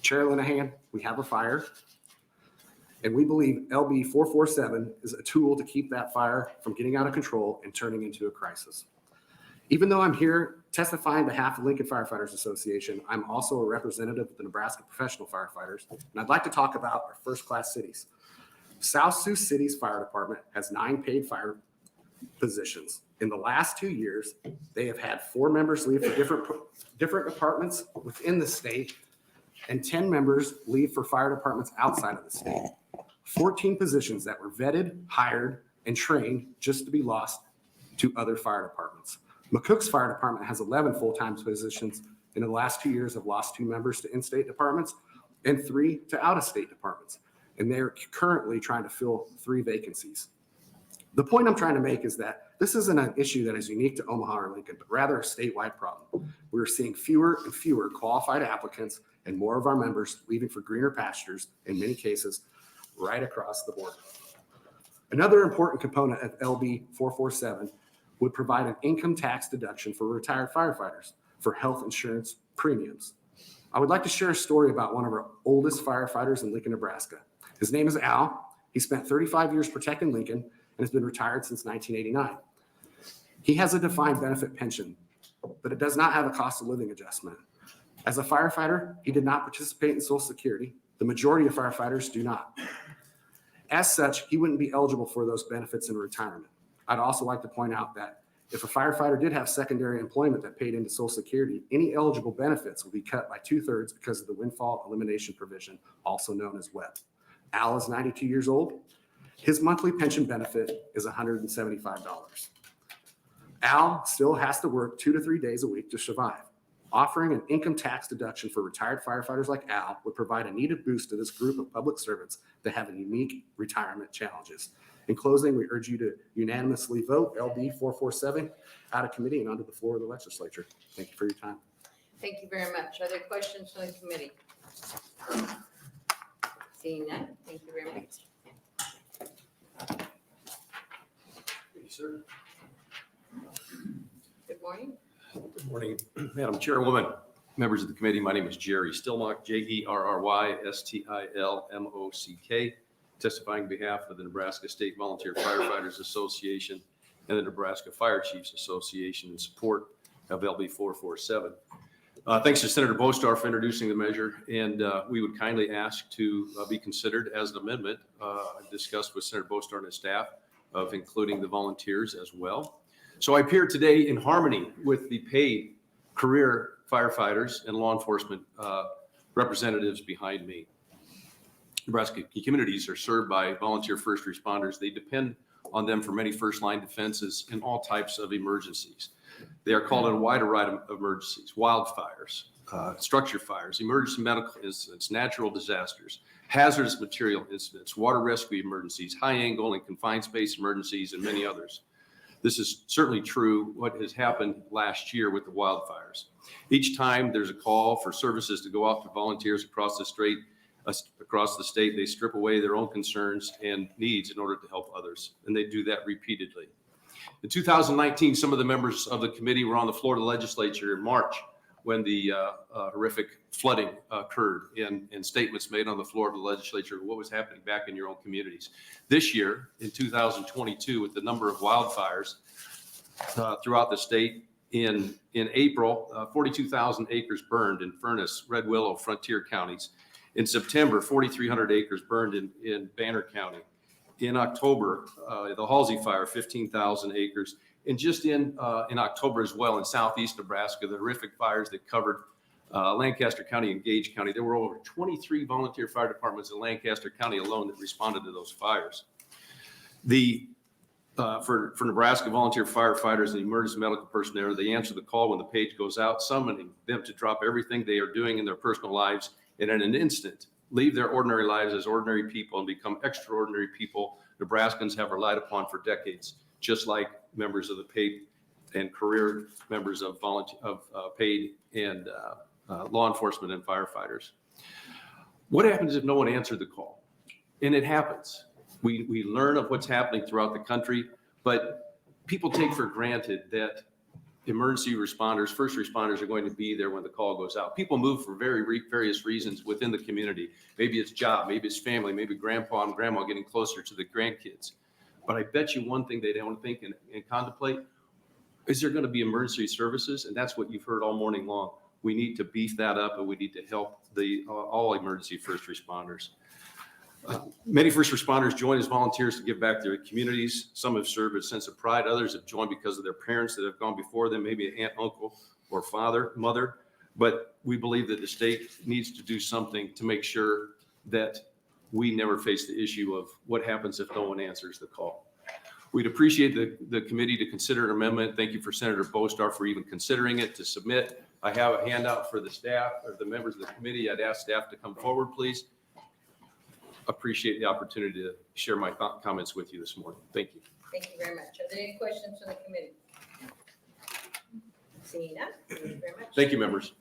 Chair Linehan, we have a fire, and we believe LB 447 is a tool to keep that fire from getting out of control and turning into a crisis. Even though I'm here testifying on behalf of Lincoln Firefighters Association, I'm also a representative of the Nebraska Professional Firefighters, and I'd like to talk about our first-class cities. South Sioux City's fire department has 9 paid fire positions. In the last 2 years, they have had 4 members leave for different departments within the state, and 10 members leave for fire departments outside of the state. 14 positions that were vetted, hired, and trained just to be lost to other fire departments. McCook's fire department has 11 full-time positions. In the last 2 years, have lost 2 members to in-state departments and 3 to out-of-state departments. And they're currently trying to fill 3 vacancies. The point I'm trying to make is that this isn't an issue that is unique to Omaha or Lincoln, but rather a statewide problem. We're seeing fewer and fewer qualified applicants and more of our members leaving for greener pastures, in many cases, right across the board. Another important component of LB 447 would provide an income tax deduction for retired firefighters for health insurance premiums. I would like to share a story about one of our oldest firefighters in Lincoln, Nebraska. His name is Al. He spent 35 years protecting Lincoln and has been retired since 1989. He has a defined benefit pension, but it does not have a cost of living adjustment. As a firefighter, he did not participate in Social Security. The majority of firefighters do not. As such, he wouldn't be eligible for those benefits in retirement. I'd also like to point out that if a firefighter did have secondary employment that paid into Social Security, any eligible benefits will be cut by 2/3 because of the windfall elimination provision, also known as WEP. Al is 92 years old. His monthly pension benefit is $175. Al still has to work 2 to 3 days a week to survive. Offering an income tax deduction for retired firefighters like Al would provide a needed boost to this group of public servants that have unique retirement challenges. In closing, we urge you to unanimously vote LB 447 out of committee and onto the floor of the legislature. Thank you for your time. Thank you very much. Are there questions from the committee? Seeing none, thank you very much. Sir. Good morning. Good morning, Madam Chairwoman, members of the committee. My name is Jerry Stillmock, JERRY STILMOCK, testifying on behalf of the Nebraska State Volunteer Firefighters Association and the Nebraska Fire Chiefs Association in support of LB 447. Thanks to Senator Bostar for introducing the measure, and we would kindly ask to be considered as an amendment discussed with Senator Bostar and his staff of including the volunteers as well. So I appear today in harmony with the paid career firefighters and law enforcement representatives behind me. Nebraska communities are served by volunteer first responders. They depend on them for many first line defenses in all types of emergencies. They are called in a wide array of emergencies: wildfires, structure fires, emergency medical incidents, natural disasters, hazardous material incidents, water rescue emergencies, high angle and confined space emergencies, and many others. This is certainly true what has happened last year with the wildfires. Each time there's a call for services to go out to volunteers across the state, they strip away their own concerns and needs in order to help others, and they do that repeatedly. In 2019, some of the members of the committee were on the floor of the legislature in March when the horrific flooding occurred, and statements made on the floor of the legislature of what was happening back in your own communities. This year, in 2022, with the number of wildfires throughout the state, in April, 42,000 acres burned in Furnace, Red Willow, Frontier counties. In September, 4,300 acres burned in Banner County. In October, the Halsey fire, 15,000 acres. And just in October as well, in southeast Nebraska, the horrific fires that covered Lancaster County and Gage County. There were over 23 volunteer fire departments in Lancaster County alone that responded to those fires. For Nebraska volunteer firefighters and emergency medical personnel, they answer the call when the page goes out, summoning them to drop everything they are doing in their personal lives and in an instant leave their ordinary lives as ordinary people and become extraordinary people Nebraskans have relied upon for decades, just like members of the paid and career members of paid and law enforcement and firefighters. What happens if no one answered the call? And it happens. We learn of what's happening throughout the country, but people take for granted that emergency responders, first responders are going to be there when the call goes out. People move for various reasons within the community. Maybe it's job, maybe it's family, maybe grandpa and grandma getting closer to the grandkids. But I bet you one thing they don't think and contemplate, is there going to be emergency services? And that's what you've heard all morning long. We need to beef that up, and we need to help all emergency first responders. Many first responders join as volunteers to give back to their communities. Some have served with a sense of pride. Others have joined because of their parents that have gone before them, maybe an aunt, uncle, or father, mother. But we believe that the state needs to do something to make sure that we never face the issue of what happens if no one answers the call. We'd appreciate the committee to consider an amendment. Thank you for Senator Bostar for even considering it to submit. I have a handout for the staff or the members of the committee. I'd ask staff to come forward, please. Appreciate the opportunity to share my comments with you this morning. Thank you. Thank you very much. Are there any questions from the committee? Seeing none, thank you very much. Thank you, members.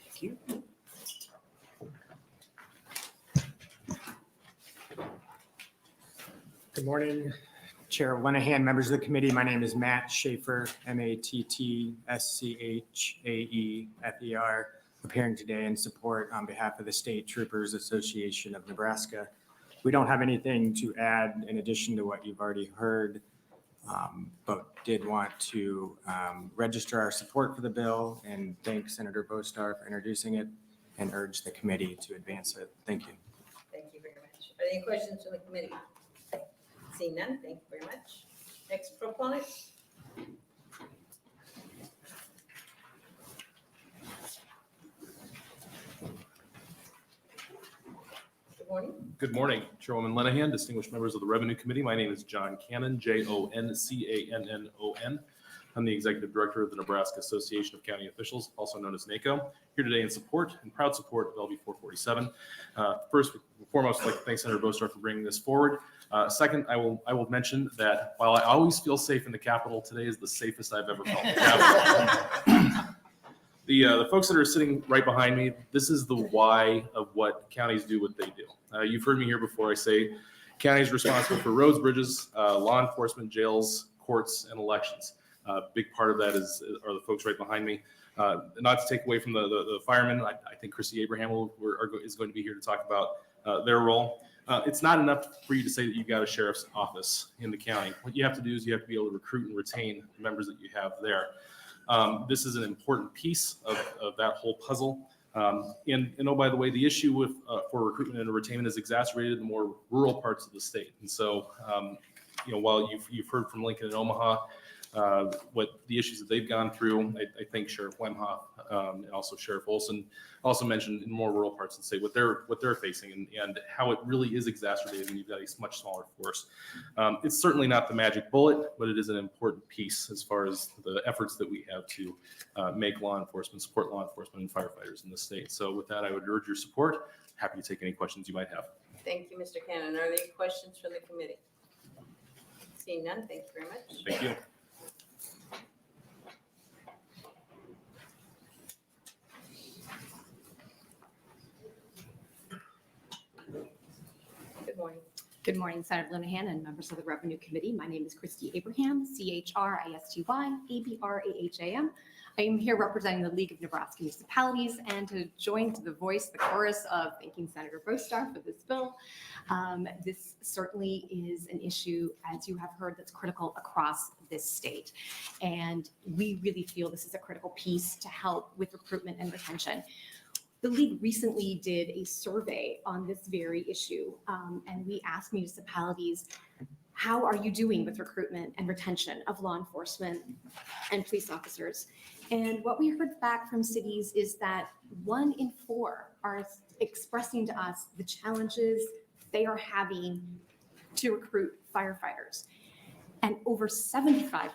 Thank you. Good morning, Chair Linehan, members of the committee. My name is Matt Schaefer, MATTSCHAEFER, appearing today in support on behalf of the State Troopers Association of Nebraska. We don't have anything to add in addition to what you've already heard, but did want to register our support for the bill and thank Senator Bostar for introducing it and urge the committee to advance it. Thank you. Thank you very much. Are there any questions from the committee? Seeing none, thank you very much. Next proponent. Good morning. Good morning, Chairwoman Linehan, distinguished members of the Revenue Committee. My name is John Cannon, JONCANNON. I'm the Executive Director of the Nebraska Association of County Officials, also known as NACO, here today in support and proud support of LB 447. First and foremost, I'd like to thank Senator Bostar for bringing this forward. Second, I will mention that while I always feel safe in the Capitol, today is the safest I've ever felt in the Capitol. The folks that are sitting right behind me, this is the why of what counties do what they do. You've heard me here before. I say counties responsible for roads, bridges, law enforcement, jails, courts, and elections. Big part of that are the folks right behind me. Not to take away from the firemen, I think Chrissy Abraham is going to be here to talk about their role. It's not enough for you to say that you've got a sheriff's office in the county. What you have to do is you have to be able to recruit and retain the members that you have there. This is an important piece of that whole puzzle. And oh, by the way, the issue for recruitment and retainment is exacerbated in the more rural parts of the state. And so, while you've heard from Lincoln and Omaha, what the issues that they've gone through, I think Sheriff Wemhoff and also Sheriff Olson also mentioned in more rural parts of the state what they're facing and how it really is exacerbated when you've got a much smaller force. It's certainly not the magic bullet, but it is an important piece as far as the efforts that we have to make support law enforcement and firefighters in the state. So with that, I would urge your support. Happy to take any questions you might have. Thank you, Mr. Cannon. Are there any questions from the committee? Seeing none, thank you very much. Thank you. Good morning. Good morning, Senator Linehan and members of the Revenue Committee. My name is Christy Abraham, CHRISTY, I am here representing the League of Nebraska Municipalities and to join to the chorus of thanking Senator Bostar for this bill. This certainly is an issue, as you have heard, that's critical across this state. And we really feel this is a critical piece to help with recruitment and retention. The league recently did a survey on this very issue, and we asked municipalities, how are you doing with recruitment and retention of law enforcement and police officers? And what we heard back from cities is that 1 in 4 are expressing to us the challenges they are having to recruit firefighters. And over 75%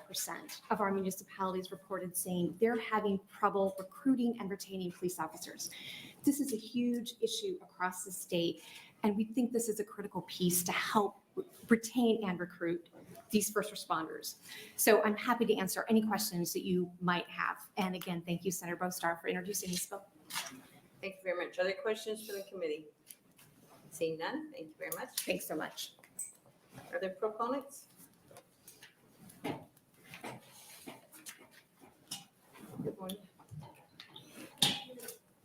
of our municipalities reported saying they're having trouble recruiting and retaining police officers. This is a huge issue across the state, and we think this is a critical piece to help retain and recruit these first responders. So I'm happy to answer any questions that you might have. And again, thank you, Senator Bostar, for introducing this bill. Thank you very much. Other questions for the committee? Seeing none, thank you very much. Thanks so much. Are there proponents? Good morning.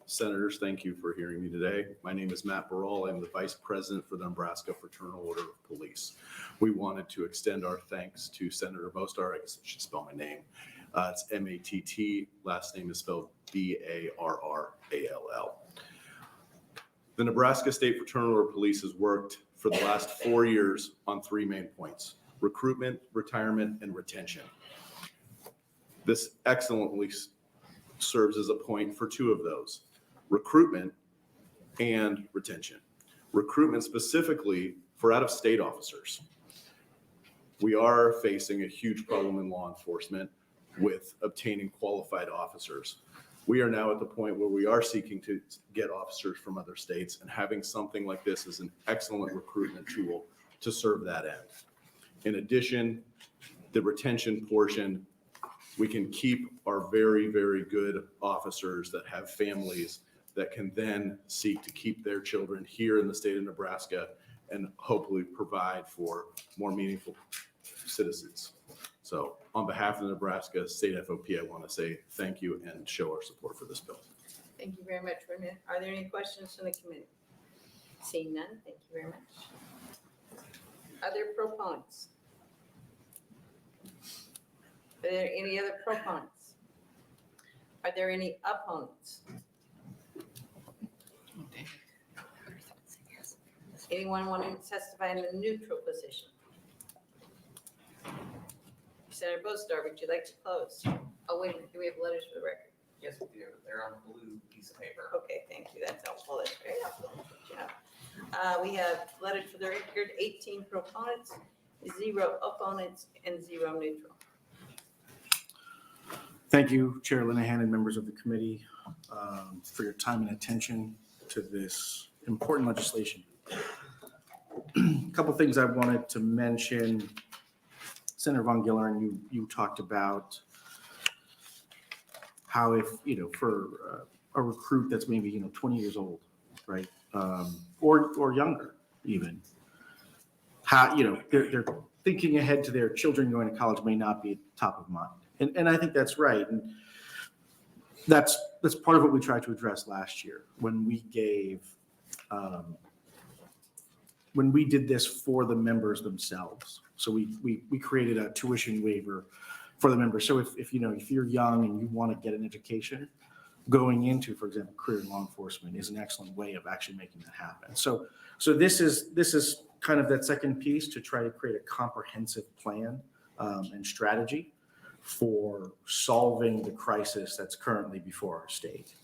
Senators, thank you for hearing me today. My name is Matt Burrell. I'm the Vice President for the Nebraska Fraternal Order of Police. We wanted to extend our thanks to Senator Bostar. I guess I should spell my name. It's M-A-T-T. Last name is spelled B-A-R-R-A-L-L. The Nebraska State Fraternal Order of Police has worked for the last 4 years on 3 main points: recruitment, retirement, and retention. This excellently serves as a point for 2 of those: recruitment and retention. Recruitment specifically for out-of-state officers. We are facing a huge problem in law enforcement with obtaining qualified officers. We are now at the point where we are seeking to get officers from other states, and having something like this is an excellent recruitment tool to serve that end. In addition, the retention portion, we can keep our very, very good officers that have families that can then seek to keep their children here in the state of Nebraska and hopefully provide for more meaningful citizens. So on behalf of the Nebraska State FOP, I want to say thank you and show our support for this bill. Thank you very much, Brenda. Are there any questions from the committee? Seeing none, thank you very much. Are there proponents? Are there any other proponents? Are there any opponents? Anyone wanting to testify in a neutral position? Senator Bostar, would you like to close? Oh, wait a minute, do we have letters for the record? Yes, we do. They're on a blue piece of paper. Okay, thank you, that's helpful, that's very helpful. Good job. We have letters for the record, 18 proponents, 0 opponents, and 0 neutral. Thank you, Chair Linehan and members of the committee, for your time and attention to this important legislation. A couple things I wanted to mention. Senator Von Gillern, you talked about how if, for a recruit that's maybe, 20 years old, right? Or younger even, how, they're thinking ahead to their children going to college may not be top of mind. And I think that's right. And that's part of what we tried to address last year when we gave, when we did this for the members themselves. So we created a tuition waiver for the members. So if you're young and you want to get an education, going into, for example, career in law enforcement is an excellent way of actually making that happen. So this is kind of that second piece to try to create a comprehensive plan and strategy for solving the crisis that's currently before our state.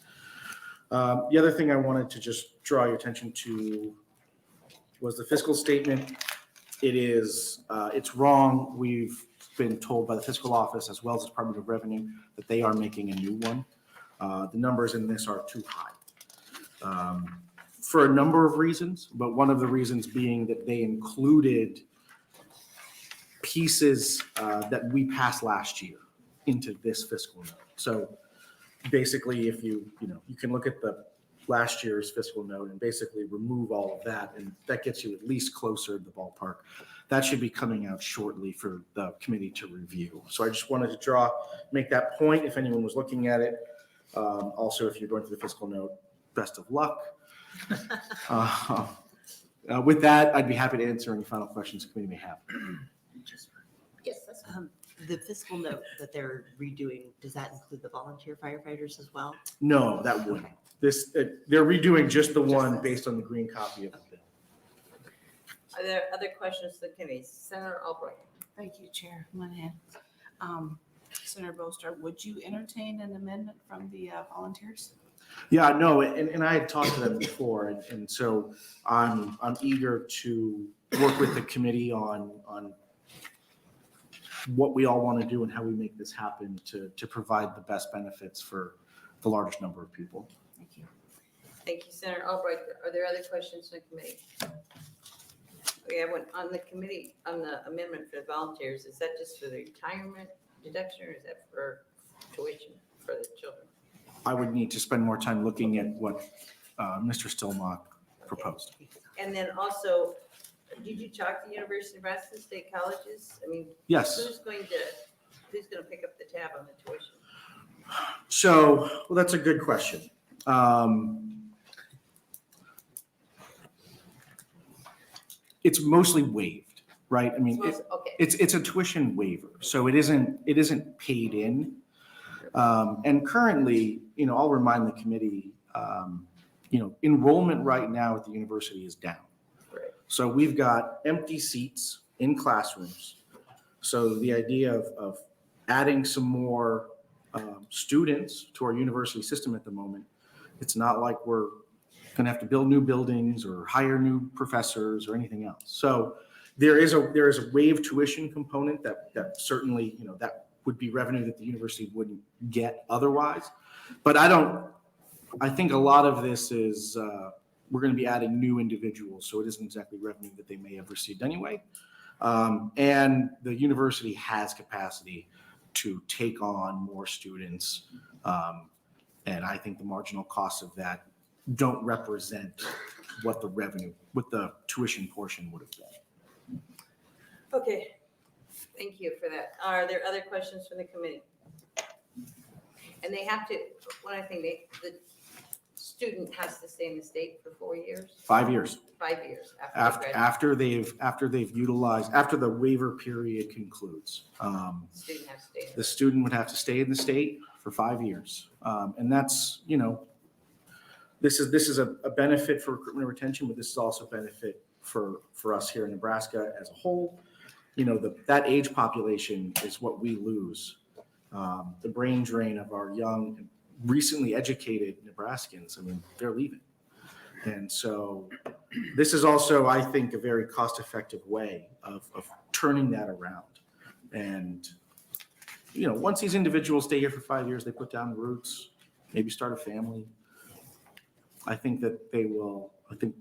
The other thing I wanted to just draw your attention to was the fiscal statement. It's wrong. We've been told by the fiscal office as well as the Department of Revenue that they are making a new one. The numbers in this are too high for a number of reasons, but one of the reasons being that they included pieces that we passed last year into this fiscal note. So basically, if you can look at the last year's fiscal note and basically remove all of that, and that gets you at least closer to the ballpark. That should be coming out shortly for the committee to review. So I just wanted to make that point if anyone was looking at it. Also, if you're going through the fiscal note, best of luck. With that, I'd be happy to answer any final questions the committee may have. Yes, that's The fiscal note that they're redoing, does that include the volunteer firefighters as well? No, that wouldn't. They're redoing just the one based on the green copy of the bill. Are there other questions to the committee? Senator Albright. Thank you, Chair Linehan. Senator Bostar, would you entertain an amendment from the volunteers? Yeah, no, and I had talked to them before, and so I'm eager to work with the committee on what we all want to do and how we make this happen to provide the best benefits for the largest number of people. Thank you, Senator Albright. Are there other questions from the committee? We have one on the committee, on the amendment for the volunteers. Is that just for the retirement deduction or is that for tuition for the children? I would need to spend more time looking at what Mr. Stillmock proposed. And then also, did you talk to University of Nebraska State Colleges? I mean, Yes. who's going to pick up the tab on the tuition? So, well, that's a good question. It's mostly waived, right? I mean, Okay. it's a tuition waiver, so it isn't paid in. And currently, I'll remind the committee, enrollment right now at the university is down. Right. So we've got empty seats in classrooms. So the idea of adding some more students to our university system at the moment, it's not like we're going to have to build new buildings or hire new professors or anything else. So there is a waived tuition component that certainly, that would be revenue that the university wouldn't get otherwise. But I think a lot of this is we're going to be adding new individuals, so it isn't exactly revenue that they may have received anyway. And the university has capacity to take on more students. And I think the marginal costs of that don't represent what the tuition portion would have been. Okay, thank you for that. Are there other questions from the committee? And they have to, one other thing, the student has to stay in the state for 4 years? 5 years. 5 years After they've utilized, after the waiver period concludes. Student has to stay. The student would have to stay in the state for 5 years. And that's, this is a benefit for recruitment and retention, but this is also a benefit for us here in Nebraska as a whole. That age population is what we lose. The brain drain of our young, recently educated Nebraskans, I mean, they're leaving. And so this is also, I think, a very cost-effective way of turning that around. And, once these individuals stay here for 5 years, they put down roots, maybe start a family. I think that they will, I think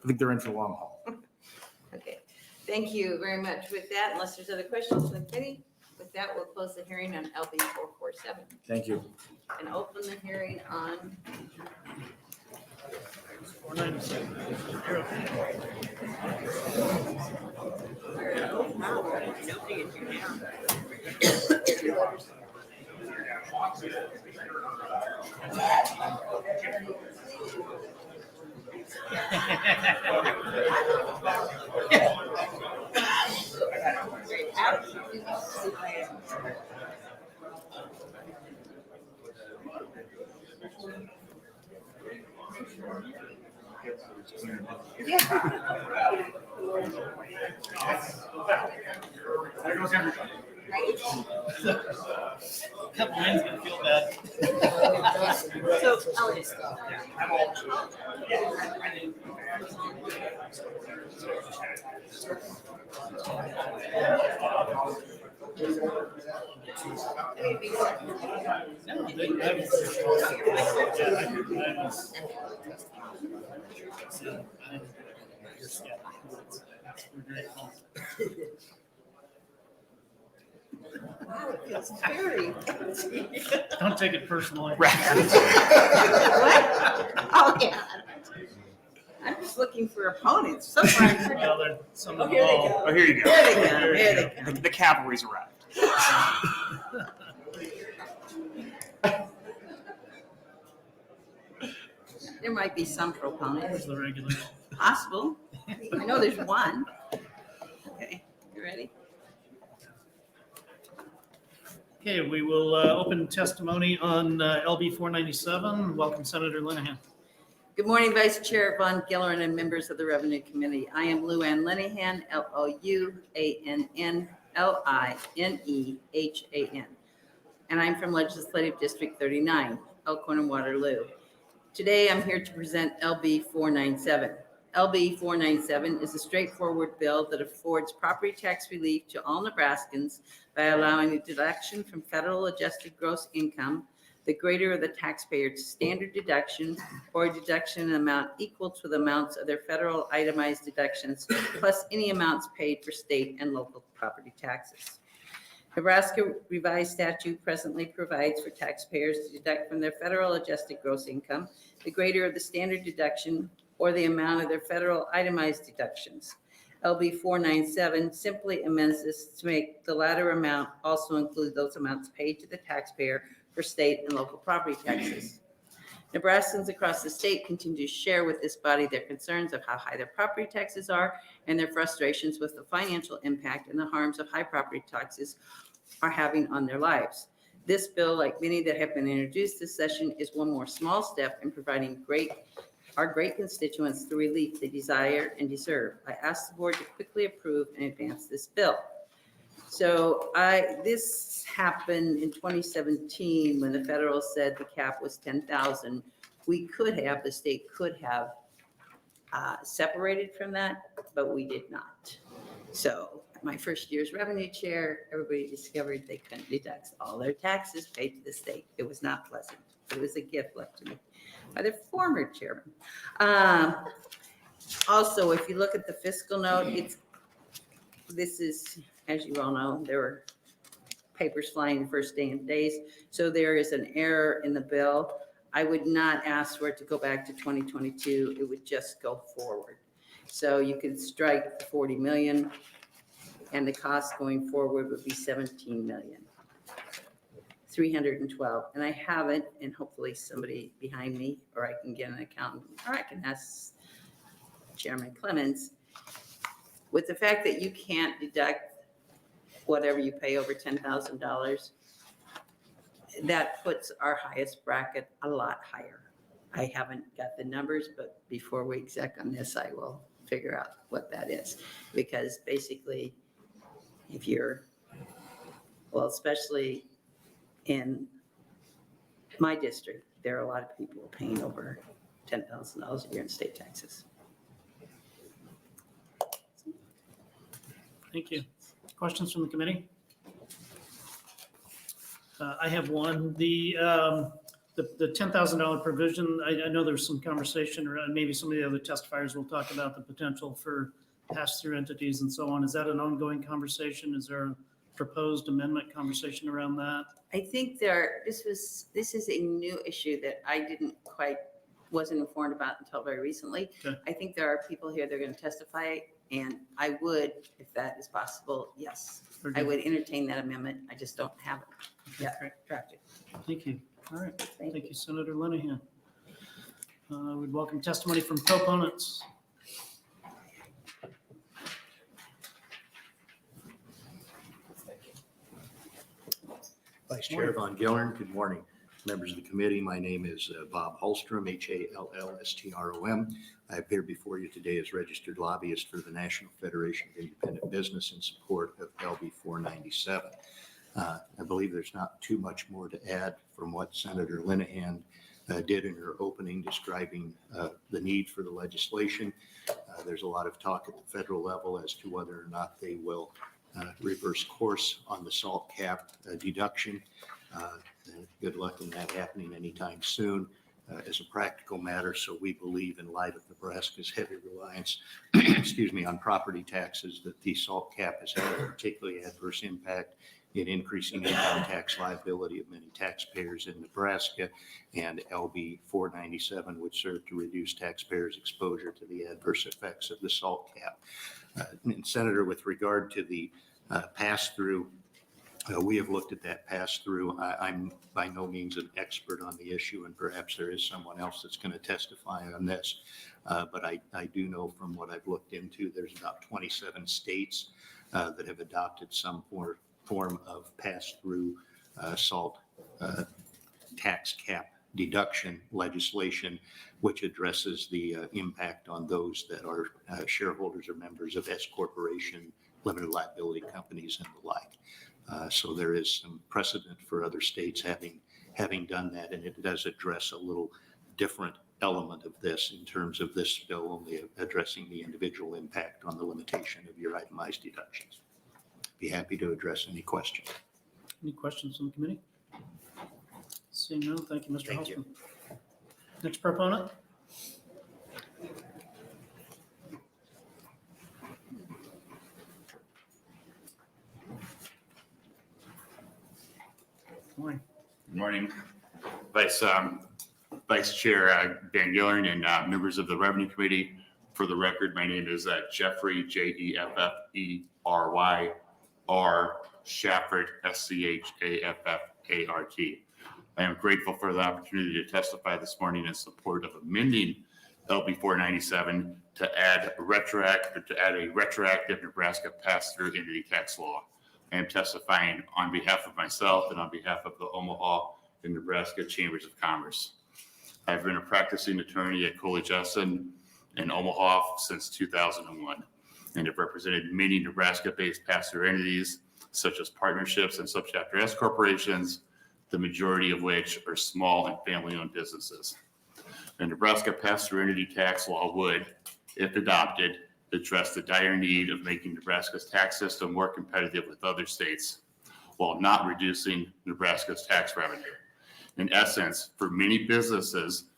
they're in for the long haul. Okay, thank you very much. With that, unless there's other questions from the committee, with that, we'll close the hearing on LB 447 Thank you. and open the hearing on 497. There goes everybody. That wind's gonna feel bad. So, Elliot. Wow, it feels very. Don't take it personally. What? Oh, yeah. I'm just looking for opponents. So far, I'm pretty. Well, there's some Oh, of here them they all. go. Oh, here you go. Here they come, here they come. The cavalry's arrived. There might be some proponents. Where's the regulation? Possible. I know there's one. Okay, you ready? Okay, we will open testimony on LB 497. Welcome, Senator Linehan. Good morning, Vice Chair Von Gillern and members of the Revenue Committee. I am Linehan, LouannLinehan, and I'm from Legislative District 39, Elkhorn and Waterloo. Today, I'm here to present LB 497. LB 497 is a straightforward bill that affords property tax relief to all Nebraskans by allowing a deduction from federal adjusted gross income the greater the taxpayer's standard deduction or deduction amount equal to the amounts of their federal itemized deductions plus any amounts paid for state and local property taxes. Nebraska revised statute presently provides for taxpayers to deduct from their federal adjusted gross income the greater of the standard deduction or the amount of their federal itemized deductions. LB 497 simply amends this to make the latter amount also include those amounts paid to the taxpayer for state and local property taxes. Nebraskans across the state continue to share with this body their concerns of how high their property taxes are and their frustrations with the financial impact and the harms of high property taxes are having on their lives. This bill, like many that have been introduced this session, is one more small step in providing our great constituents the relief they desire and deserve. I ask the board to quickly approve and advance this bill. So this happened in 2017 when the federal said the cap was 10,000. The state could have separated from that, but we did not. So my first year's revenue chair, everybody discovered they couldn't deduct all their taxes paid to the state. It was not pleasant. It was a gift left to me by the former chairman. Also, if you look at the fiscal note, this is, as you all know, there were papers flying the first days. So there is an error in the bill. I would not ask for it to go back to 2022. It would just go forward. So you could strike 40 million and the cost going forward would be 17,312,000. And I haven't, and hopefully somebody behind me, or I can get an accountant, or I can ask Chairman Clemens, with the fact that you can't deduct whatever you pay over $10,000, that puts our highest bracket a lot higher. I haven't got the numbers, but before we exec on this, I will figure out what that is. Because basically, if you're, well, especially in my district, there are a lot of people paying over $10,000 a year in state taxes. Thank you. Questions from the committee? I have one. The $10,000 provision, I know there's some conversation, or maybe some of the other testifiers will talk about the potential for pass-through entities and so on. Is that an ongoing conversation? Is there a proposed amendment conversation around that? I think this is a new issue that I wasn't informed about until very recently. Okay. I think there are people here that are going to testify, and I would, if that is possible, yes, I would entertain that amendment. I just don't have it yet drafted. Thank you. All right. Thank you, Senator Linehan. We'd welcome testimony from proponents. Vice Chair Von Gillern, good morning. Members of the committee, my name is Bob Hallstrom, Hallstrom. I appear before you today as registered lobbyist for the National Federation of Independent Business in support of LB 497. I believe there's not too much more to add from what Senator Linehan did in her opening describing the need for the legislation. There's a lot of talk at the federal level as to whether or not they will reverse course on the salt cap deduction. Good luck in that happening anytime soon as a practical matter. So we believe, in light of Nebraska's heavy reliance, on property taxes, that the salt cap has had a particularly adverse impact in increasing income tax liability of many taxpayers in Nebraska, and LB 497 would serve to reduce taxpayers' exposure to the adverse effects of the salt cap. And Senator, with regard to the pass-through, we have looked at that pass-through. I'm by no means an expert on the issue, and perhaps there is someone else that's going to testify on this. But I do know from what I've looked into, there's about 27 states that have adopted some form of pass-through salt tax cap deduction legislation, which addresses the impact on those that are shareholders or members of S corporation, limited liability companies, and the like. So there is some precedent for other states having done that, and it does address a little different element of this in terms of this bill only addressing the individual impact on the limitation of your itemized deductions. Be happy to address any questions. Any questions from the committee? Seeing none, thank you, Mr. Thank you. Holstrom. Next proponent? Morning. Good morning. Vice Chair Dan Gillern and members of the Revenue Committee. For the record, my name is Jeffrey, Jeffrey R. Shaffert, Schaffart. I am grateful for the opportunity to testify this morning in support of amending LB 497 to add a retroactive Nebraska pass-through entity tax law. I am testifying on behalf of myself and on behalf of the Omaha and Nebraska Chambers of Commerce. I've been a practicing attorney at Coley Justin in Omaha since 2001 and have represented many Nebraska-based pass-through entities such as partnerships and subchapter S corporations, the majority of which are small and family-owned businesses. The Nebraska pass-through entity tax law would, if adopted, address the dire need of making Nebraska's tax system more competitive with other states while not reducing Nebraska's tax revenue. In essence, for many businesses,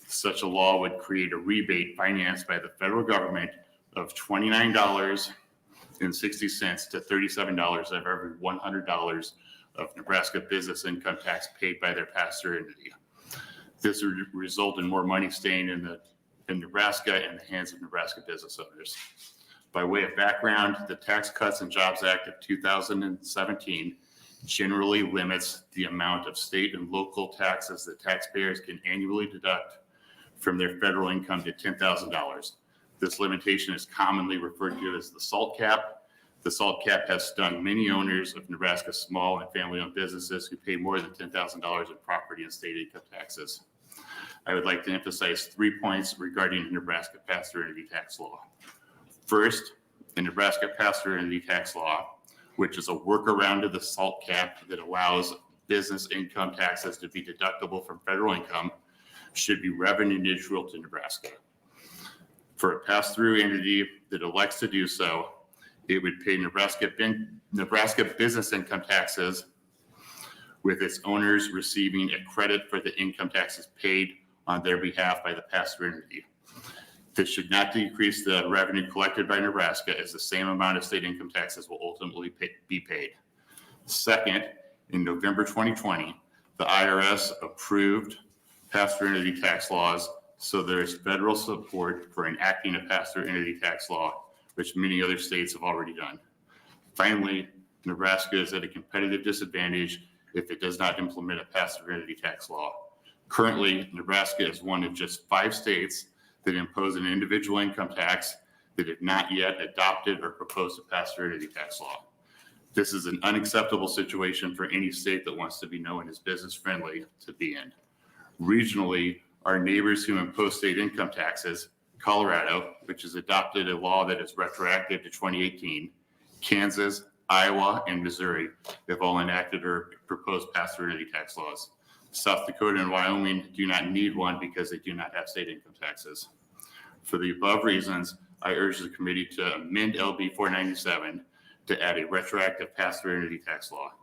such a law would create a rebate financed by the federal government of $29.60 to $37 of every $100 of Nebraska business income tax paid by their pass-through entity. This would result in more money staying in Nebraska in the hands of Nebraska business owners. By way of background, the Tax Cuts and Jobs Act of 2017 generally limits the amount of state and local taxes that taxpayers can annually deduct from their federal income to $10,000. This limitation is commonly referred to as the SALT cap. The SALT cap has stung many owners of Nebraska's small and family-owned businesses who pay more than $10,000 in property and state income taxes. I would like to emphasize 3 points regarding the Nebraska pass-through entity tax law. First, the Nebraska pass-through entity tax law, which is a workaround of the SALT cap that allows business income taxes to be deductible from federal income, should be revenue neutral to Nebraska. For a pass-through entity that elects to do so, it would pay Nebraska business income taxes with its owners receiving a credit for the income taxes paid on their behalf by the pass-through entity. This should not decrease the revenue collected by Nebraska, as the same amount of state income taxes will ultimately be paid. Second, in November 2020, the IRS approved pass-through entity tax laws, so there is federal support for enacting a pass-through entity tax law, which many other states have already done. Finally, Nebraska is at a competitive disadvantage if it does not implement a pass-through entity tax law. Currently, Nebraska is one of just 5 states that impose an individual income tax that have not yet adopted or proposed a pass-through entity tax law. This is an unacceptable situation for any state that wants to be known as business-friendly to be in. Regionally, our neighbors who impose state income taxes, Colorado, which has adopted a law that is retroactive to 2018, Kansas, Iowa, and Missouri have all enacted or proposed pass-through entity tax laws. South Dakota and Wyoming do not need one because they do not have state income taxes. For the above reasons, I urge the committee to amend LB 497 to add a retroactive pass-through entity tax law.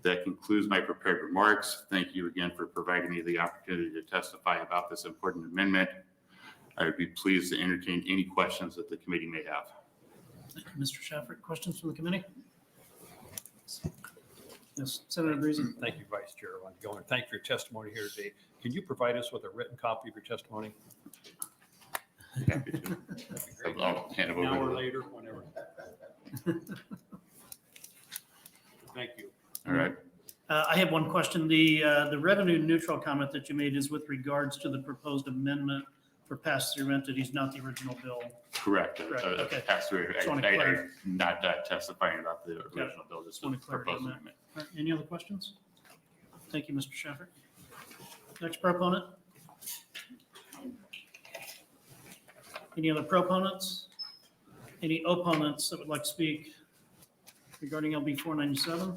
That concludes my prepared remarks. Thank you again for providing me the opportunity to testify about this important amendment. I would be pleased to entertain any questions that the committee may have. Thank you, Mr. Shaffert. Questions from the committee? Yes, Senator Breezy. Thank you, Vice Chair Gillern. Thank you for your testimony here today. Can you provide us with a written copy of your testimony? Happy to. I'll hand it over. An hour later, whenever. Thank you. All right. I have one question. The revenue neutral comment that you made is with regards to the proposed amendment for pass-through entities, not the original bill. Correct. Okay. Pass-through. Just wanna I'm clarify. not testifying about the original bill, just Want the to clarify proposed on that. amendment. All right, any other questions? Thank you, Mr. Shaffert. Next proponent. Any other proponents? Any opponents that would like to speak regarding LB 497?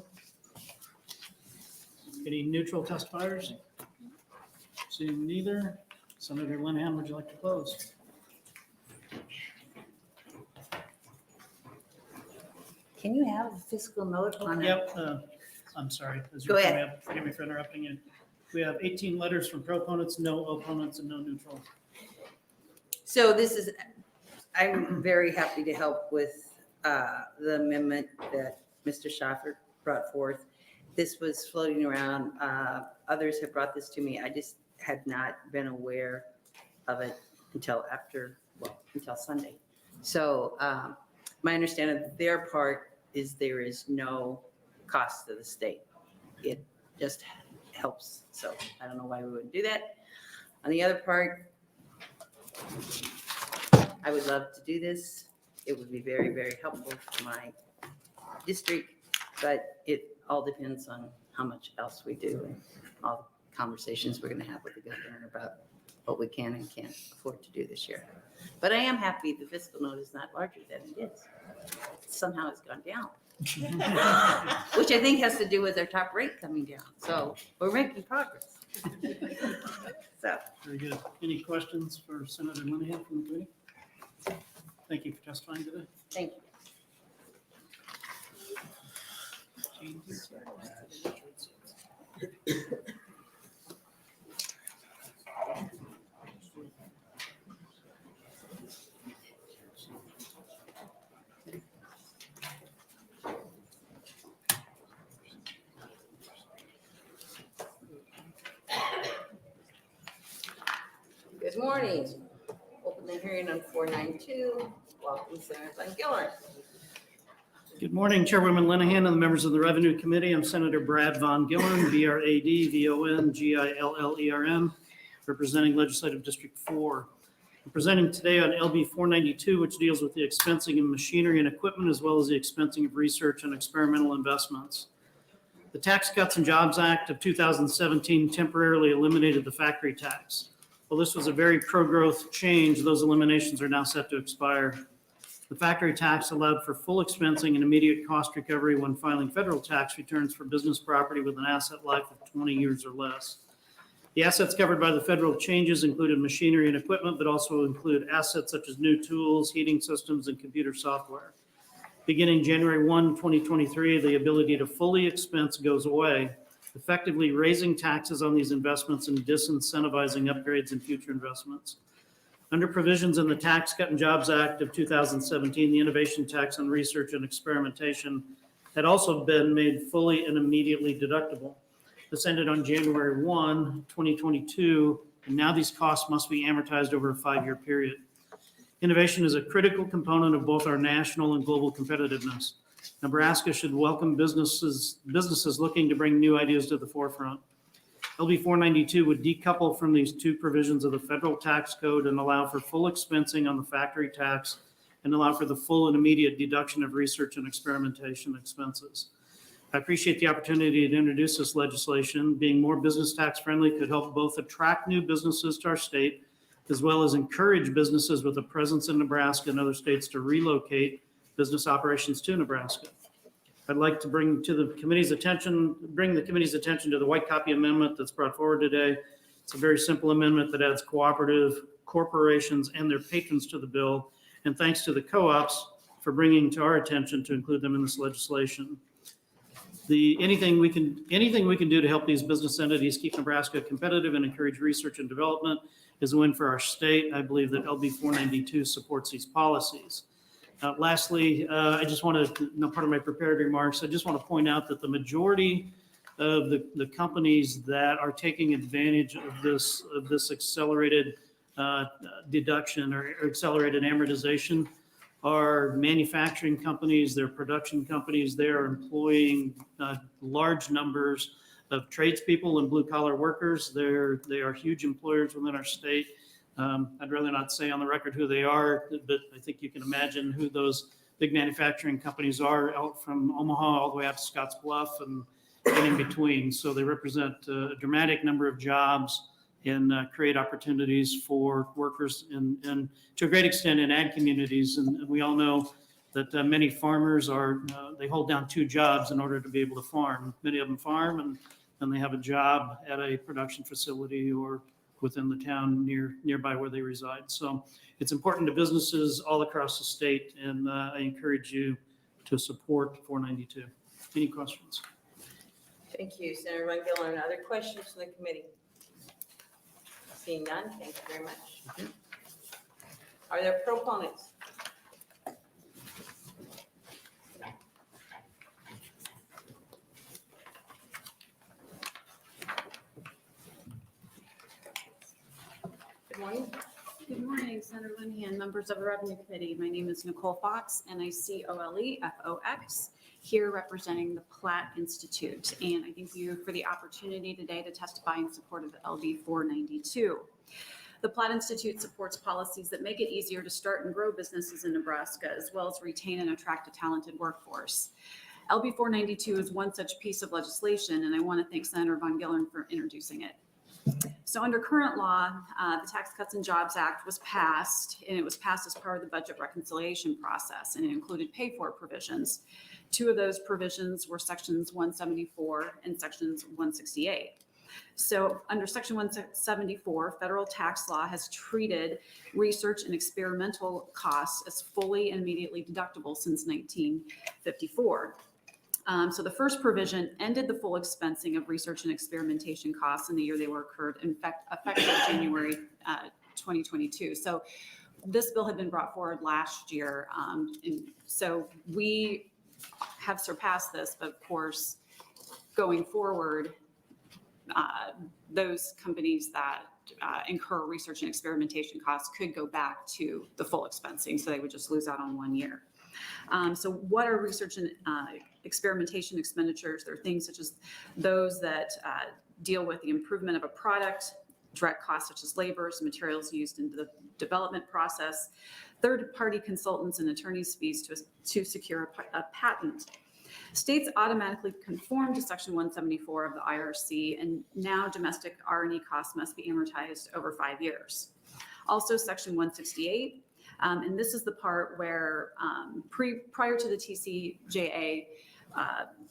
Any neutral testifiers? Seeing neither. Senator Linehan, would you like to close? Can you have a fiscal note on it? Yep, I'm sorry. As Go you're ahead. coming up, forgive me for interrupting you. We have 18 letters from proponents, no opponents, and no neutral. So this is, I'm very happy to help with the amendment that Mr. Schaffer brought forth. This was floating around. Others have brought this to me. I just had not been aware of it until Sunday. So my understanding of their part is there is no cost to the state. It just helps. So I don't know why we wouldn't do that. On the other part, I would love to do this. It would be very, very helpful for my district, but it all depends on how much else we do and all the conversations we're going to have with the governor about what we can and can't afford to do this year. But I am happy the fiscal note is not larger than it is. Somehow it's gone down, which I think has to do with our top rate coming down. So we're making progress. So. Very good. Any questions for Senator Linehan from the committee? Thank you for testifying today. Thank you. Good morning. Open the hearing on 492. Welcome, Senator Gillern. Good morning, Chairwoman Linehan and the members of the Revenue Committee. I'm Senator Brad Von Gillern, BRADVONGILLERN, representing Legislative District 4. I'm presenting today on LB 492, which deals with the expensing of machinery and equipment, as well as the expensing of research and experimental investments. The Tax Cuts and Jobs Act of 2017 temporarily eliminated the factory tax. While this was a very pro-growth change, those eliminations are now set to expire. The factory tax allowed for full expensing and immediate cost recovery when filing federal tax returns for business property with an asset life of 20 years or less. The assets covered by the federal changes included machinery and equipment, but also include assets such as new tools, heating systems, and computer software. Beginning January 1, 2023, the ability to fully expense goes away, effectively raising taxes on these investments and disincentivizing upgrades and future investments. Under provisions in the Tax Cut and Jobs Act of 2017, the innovation tax on research and experimentation had also been made fully and immediately deductible. This ended on January 1, 2022, and now these costs must be amortized over a 5-year period. Innovation is a critical component of both our national and global competitiveness. Nebraska should welcome businesses looking to bring new ideas to the forefront. LB 492 would decouple from these two provisions of the federal tax code and allow for full expensing on the factory tax and allow for the full and immediate deduction of research and experimentation expenses. I appreciate the opportunity to introduce this legislation. Being more business tax friendly could help both attract new businesses to our state, as well as encourage businesses with a presence in Nebraska and other states to relocate business operations to Nebraska. I'd like to bring the committee's attention to the white copy amendment that's brought forward today. It's a very simple amendment that adds cooperative corporations and their patrons to the bill. And thanks to the co-ops for bringing to our attention to include them in this legislation. Anything we can do to help these business entities keep Nebraska competitive and encourage research and development is a win for our state. I believe that LB 492 supports these policies. Lastly, I just want to, part of my prepared remarks, I just want to point out that the majority of the companies that are taking advantage of this accelerated deduction or accelerated amortization are manufacturing companies, they're production companies, they're employing large numbers of tradespeople and blue-collar workers. They are huge employers within our state. I'd rather not say on the record who they are, but I think you can imagine who those big manufacturing companies are out from Omaha all the way out to Scotts Bluff and in between. So they represent a dramatic number of jobs and create opportunities for workers and to a great extent in ag communities. And we all know that many farmers they hold down 2 jobs in order to be able to farm. Many of them farm and they have a job at a production facility or within the town nearby where they reside. So it's important to businesses all across the state, and I encourage you to support 492. Any questions? Thank you, Senator Van Gillern. Other questions from the committee? Seeing none, thank you very much. Are there proponents? Good morning. Good morning, Senator Linehan, members of the Revenue Committee. My name is Nicole Fox, and I COLEFOX, here representing the Platt Institute. And I thank you for the opportunity today to testify in support of LB 492. The Platt Institute supports policies that make it easier to start and grow businesses in Nebraska, as well as retain and attract a talented workforce. LB 492 is one such piece of legislation, and I want to thank Senator Van Gillern for introducing it. So under current law, the Tax Cuts and Jobs Act was passed, and it was passed as part of the budget reconciliation process, and it included pay-for provisions. Two of those provisions were sections 174 and sections 168. So under section 174, federal tax law has treated research and experimental costs as fully and immediately deductible since 1954. So the first provision ended the full expensing of research and experimentation costs in the year they were incurred, in fact, effective January 2022. So this bill had been brought forward last year. And so we have surpassed this, but of course, going forward, those companies that incur research and experimentation costs could go back to the full expensing, so they would just lose out on 1 year. So what are research and experimentation expenditures? There are things such as those that deal with the improvement of a product, direct costs such as labors, materials used in the development process, third-party consultants and attorneys' fees to secure a patent. States automatically conform to Section 174 of the IRC, and now domestic R&E costs must be amortized over 5 years. Also, Section 168, and this is the part where prior to the TCJA,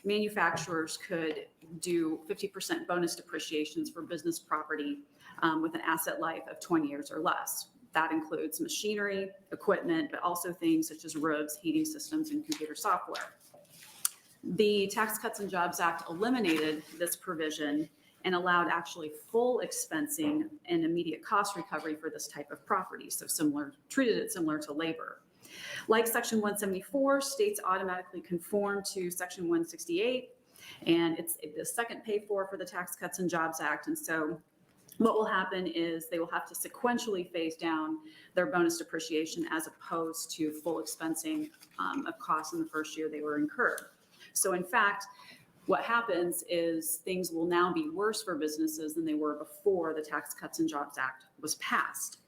manufacturers could do 50% bonus depreciations for business property with an asset life of 20 years or less. That includes machinery, equipment, but also things such as roads, heating systems, and computer software. The Tax Cuts and Jobs Act eliminated this provision and allowed actually full expensing and immediate cost recovery for this type of property. So treated it similar to labor. Like Section 174, states automatically conform to Section 168, and it's the second pay for the Tax Cuts and Jobs Act. And so what will happen is they will have to sequentially phase down their bonus depreciation as opposed to full expensing of costs in the first year they were incurred. So in fact, what happens is things will now be worse for businesses than they were before the Tax Cuts and Jobs Act was passed.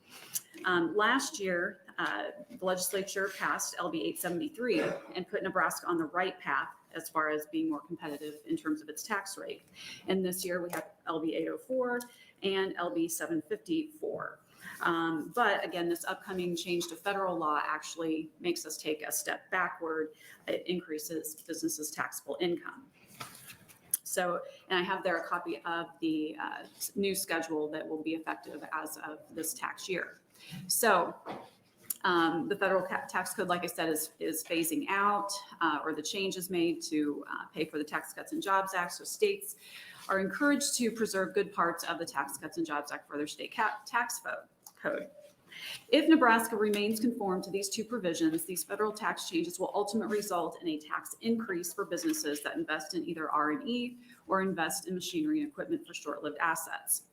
Last year, the legislature passed LB 873 and put Nebraska on the right path as far as being more competitive in terms of its tax rate. And this year we have LB 804 and LB 754. But again, this upcoming change to federal law actually makes us take a step backward. It increases businesses' taxable income. So, and I have there a copy of the new schedule that will be effective as of this tax year. So the federal tax code, like I said, is phasing out, or the change is made to pay for the Tax Cuts and Jobs Act. So states are encouraged to preserve good parts of the Tax Cuts and Jobs Act for their state tax code. If Nebraska remains conformed to these two provisions, these federal tax changes will ultimately result in a tax increase for businesses that invest in either R&E or invest in machinery and equipment for short-lived assets.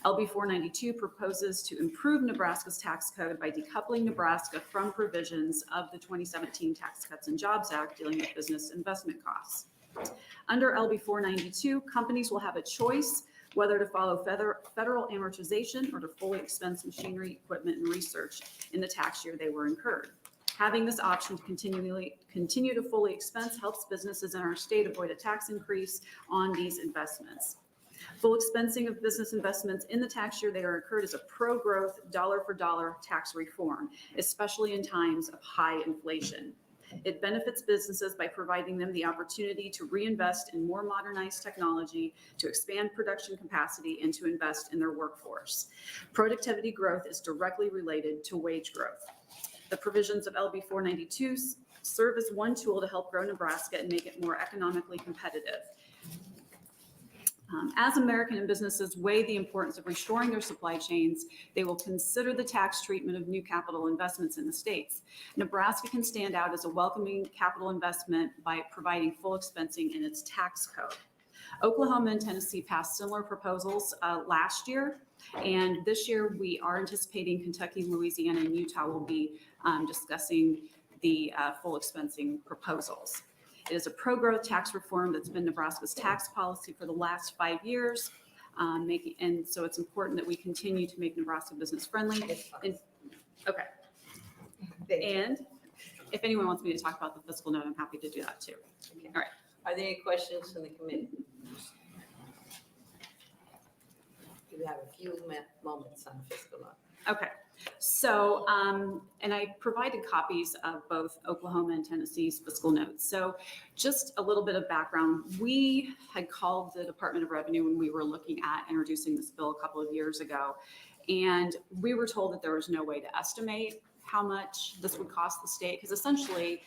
LB 492 proposes to improve Nebraska's tax code by decoupling Nebraska from provisions of the 2017 Tax Cuts and Jobs Act dealing with business investment costs. Under LB 492, companies will have a choice whether to follow federal amortization or to fully expense machinery, equipment, and research in the tax year they were incurred. Having this option to continue to fully expense helps businesses in our state avoid a tax increase on these investments. Full expensing of business investments in the tax year they are incurred is a pro-growth, dollar-for-dollar tax reform, especially in times of high inflation. It benefits businesses by providing them the opportunity to reinvest in more modernized technology, to expand production capacity, and to invest in their workforce. Productivity growth is directly related to wage growth. The provisions of LB 492 serve as one tool to help grow Nebraska and make it more economically competitive. As American businesses weigh the importance of restoring their supply chains, they will consider the tax treatment of new capital investments in the states. Nebraska can stand out as a welcoming capital investment by providing full expensing in its tax code. Oklahoma and Tennessee passed similar proposals last year, and this year we are anticipating Kentucky, Louisiana, and Utah will be discussing the full expensing proposals. It is a pro-growth tax reform that's been Nebraska's tax policy for the last 5 years, and so it's important that we continue to make Nebraska business friendly. Okay. And if anyone wants me to talk about the fiscal note, I'm happy to do that too. Okay. All right. Are there any questions from the committee? You have a few moments on fiscal note. Okay, so, and I provided copies of both Oklahoma and Tennessee's fiscal notes. So just a little bit of background. We had called the Department of Revenue when we were looking at introducing this bill a couple of years ago. And we were told that there was no way to estimate how much this would cost the state, because essentially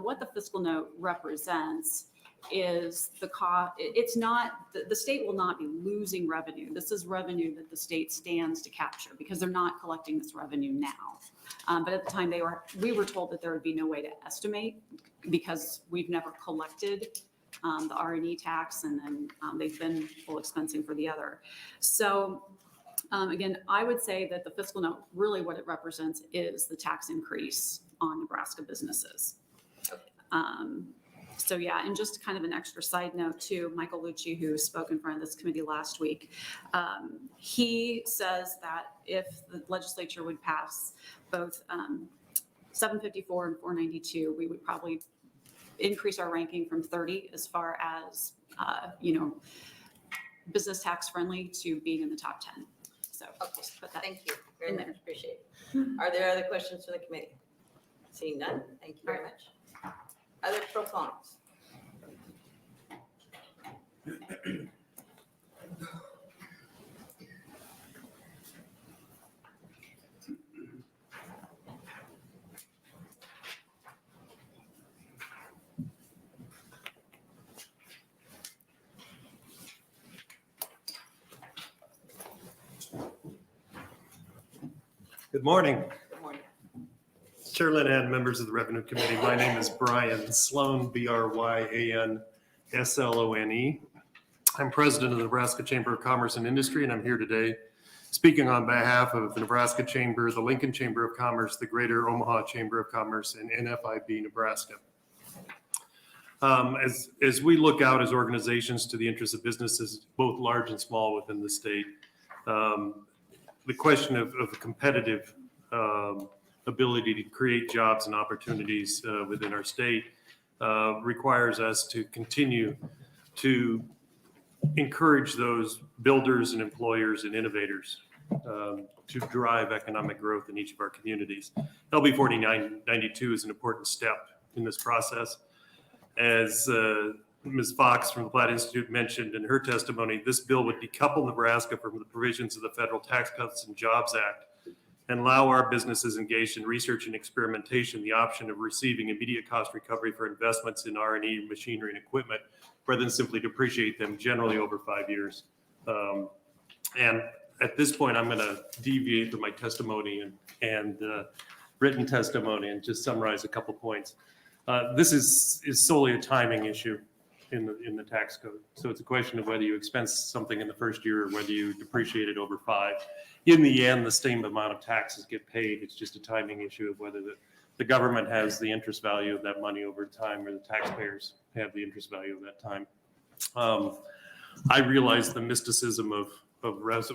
what the fiscal note represents is the cost. It's not, the state will not be losing revenue. This is revenue that the state stands to capture because they're not collecting this revenue now. But at the time we were told that there would be no way to estimate because we've never collected the R&E tax, and then they've been full expensing for the other. So again, I would say that the fiscal note, really what it represents is the tax increase on Nebraska businesses. So yeah, and just kind of an extra side note too, Michael Lucci, who spoke in front of this committee last week, he says that if the legislature would pass both 754 and 492, we would probably increase our ranking from 30 as far as, business tax friendly to being in the top 10. So just put that. Thank you very much. Appreciate it. Are there other questions from the committee? Seeing none, thank you very much. Other proponents? Good morning. Good morning. Chair Linehan, members of the Revenue Committee. My name is Brian Sloan, Bryan Slone. I'm president of the Nebraska Chamber of Commerce and Industry, and I'm here today speaking on behalf of the Nebraska Chamber, the Lincoln Chamber of Commerce, the Greater Omaha Chamber of Commerce, and NFIB Nebraska. As we look out as organizations to the interests of businesses, both large and small within the state, the question of competitive ability to create jobs and opportunities within our state requires us to continue to encourage those builders and employers and innovators to drive economic growth in each of our communities. LB 4992 is an important step in this process. As Ms. Fox from the Platt Institute mentioned in her testimony, this bill would decouple Nebraska from the provisions of the Federal Tax Cuts and Jobs Act and allow our businesses engaged in research and experimentation the option of receiving immediate cost recovery for investments in R&E, machinery, and equipment, rather than simply depreciate them generally over 5 years. And at this point, I'm going to deviate from my testimony and written testimony and just summarize a couple points. This is solely a timing issue in the tax code. So it's a question of whether you expense something in the first year or whether you depreciate it over 5. In the end, the same amount of taxes get paid. It's just a timing issue of whether the government has the interest value of that money over time or the taxpayers have the interest value of that time. I realize the mysticism of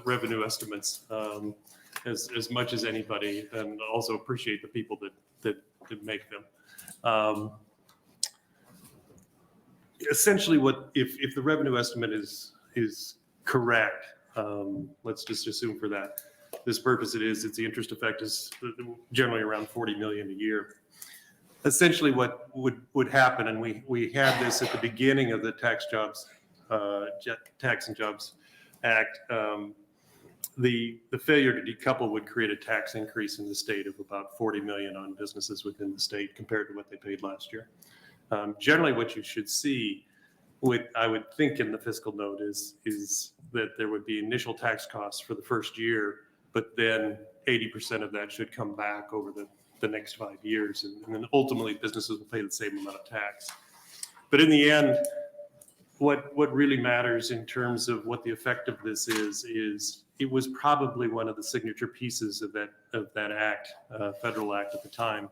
revenue estimates as much as anybody, and also appreciate the people that make them. Essentially, what if the revenue estimate is correct, let's just assume for that this purpose it's the interest effect is generally around 40 million a year. Essentially, what would happen, and we had this at the beginning of the Tax and Jobs Act. The failure to decouple would create a tax increase in the state of about 40 million on businesses within the state compared to what they paid last year. Generally, what you should see what I would think in the fiscal note is that there would be initial tax costs for the first year, but then 80% of that should come back over the next 5 years. And then ultimately businesses will pay the same amount of tax. But in the end, what really matters in terms of what the effect of this is it was probably one of the signature pieces of that act, federal act at the time.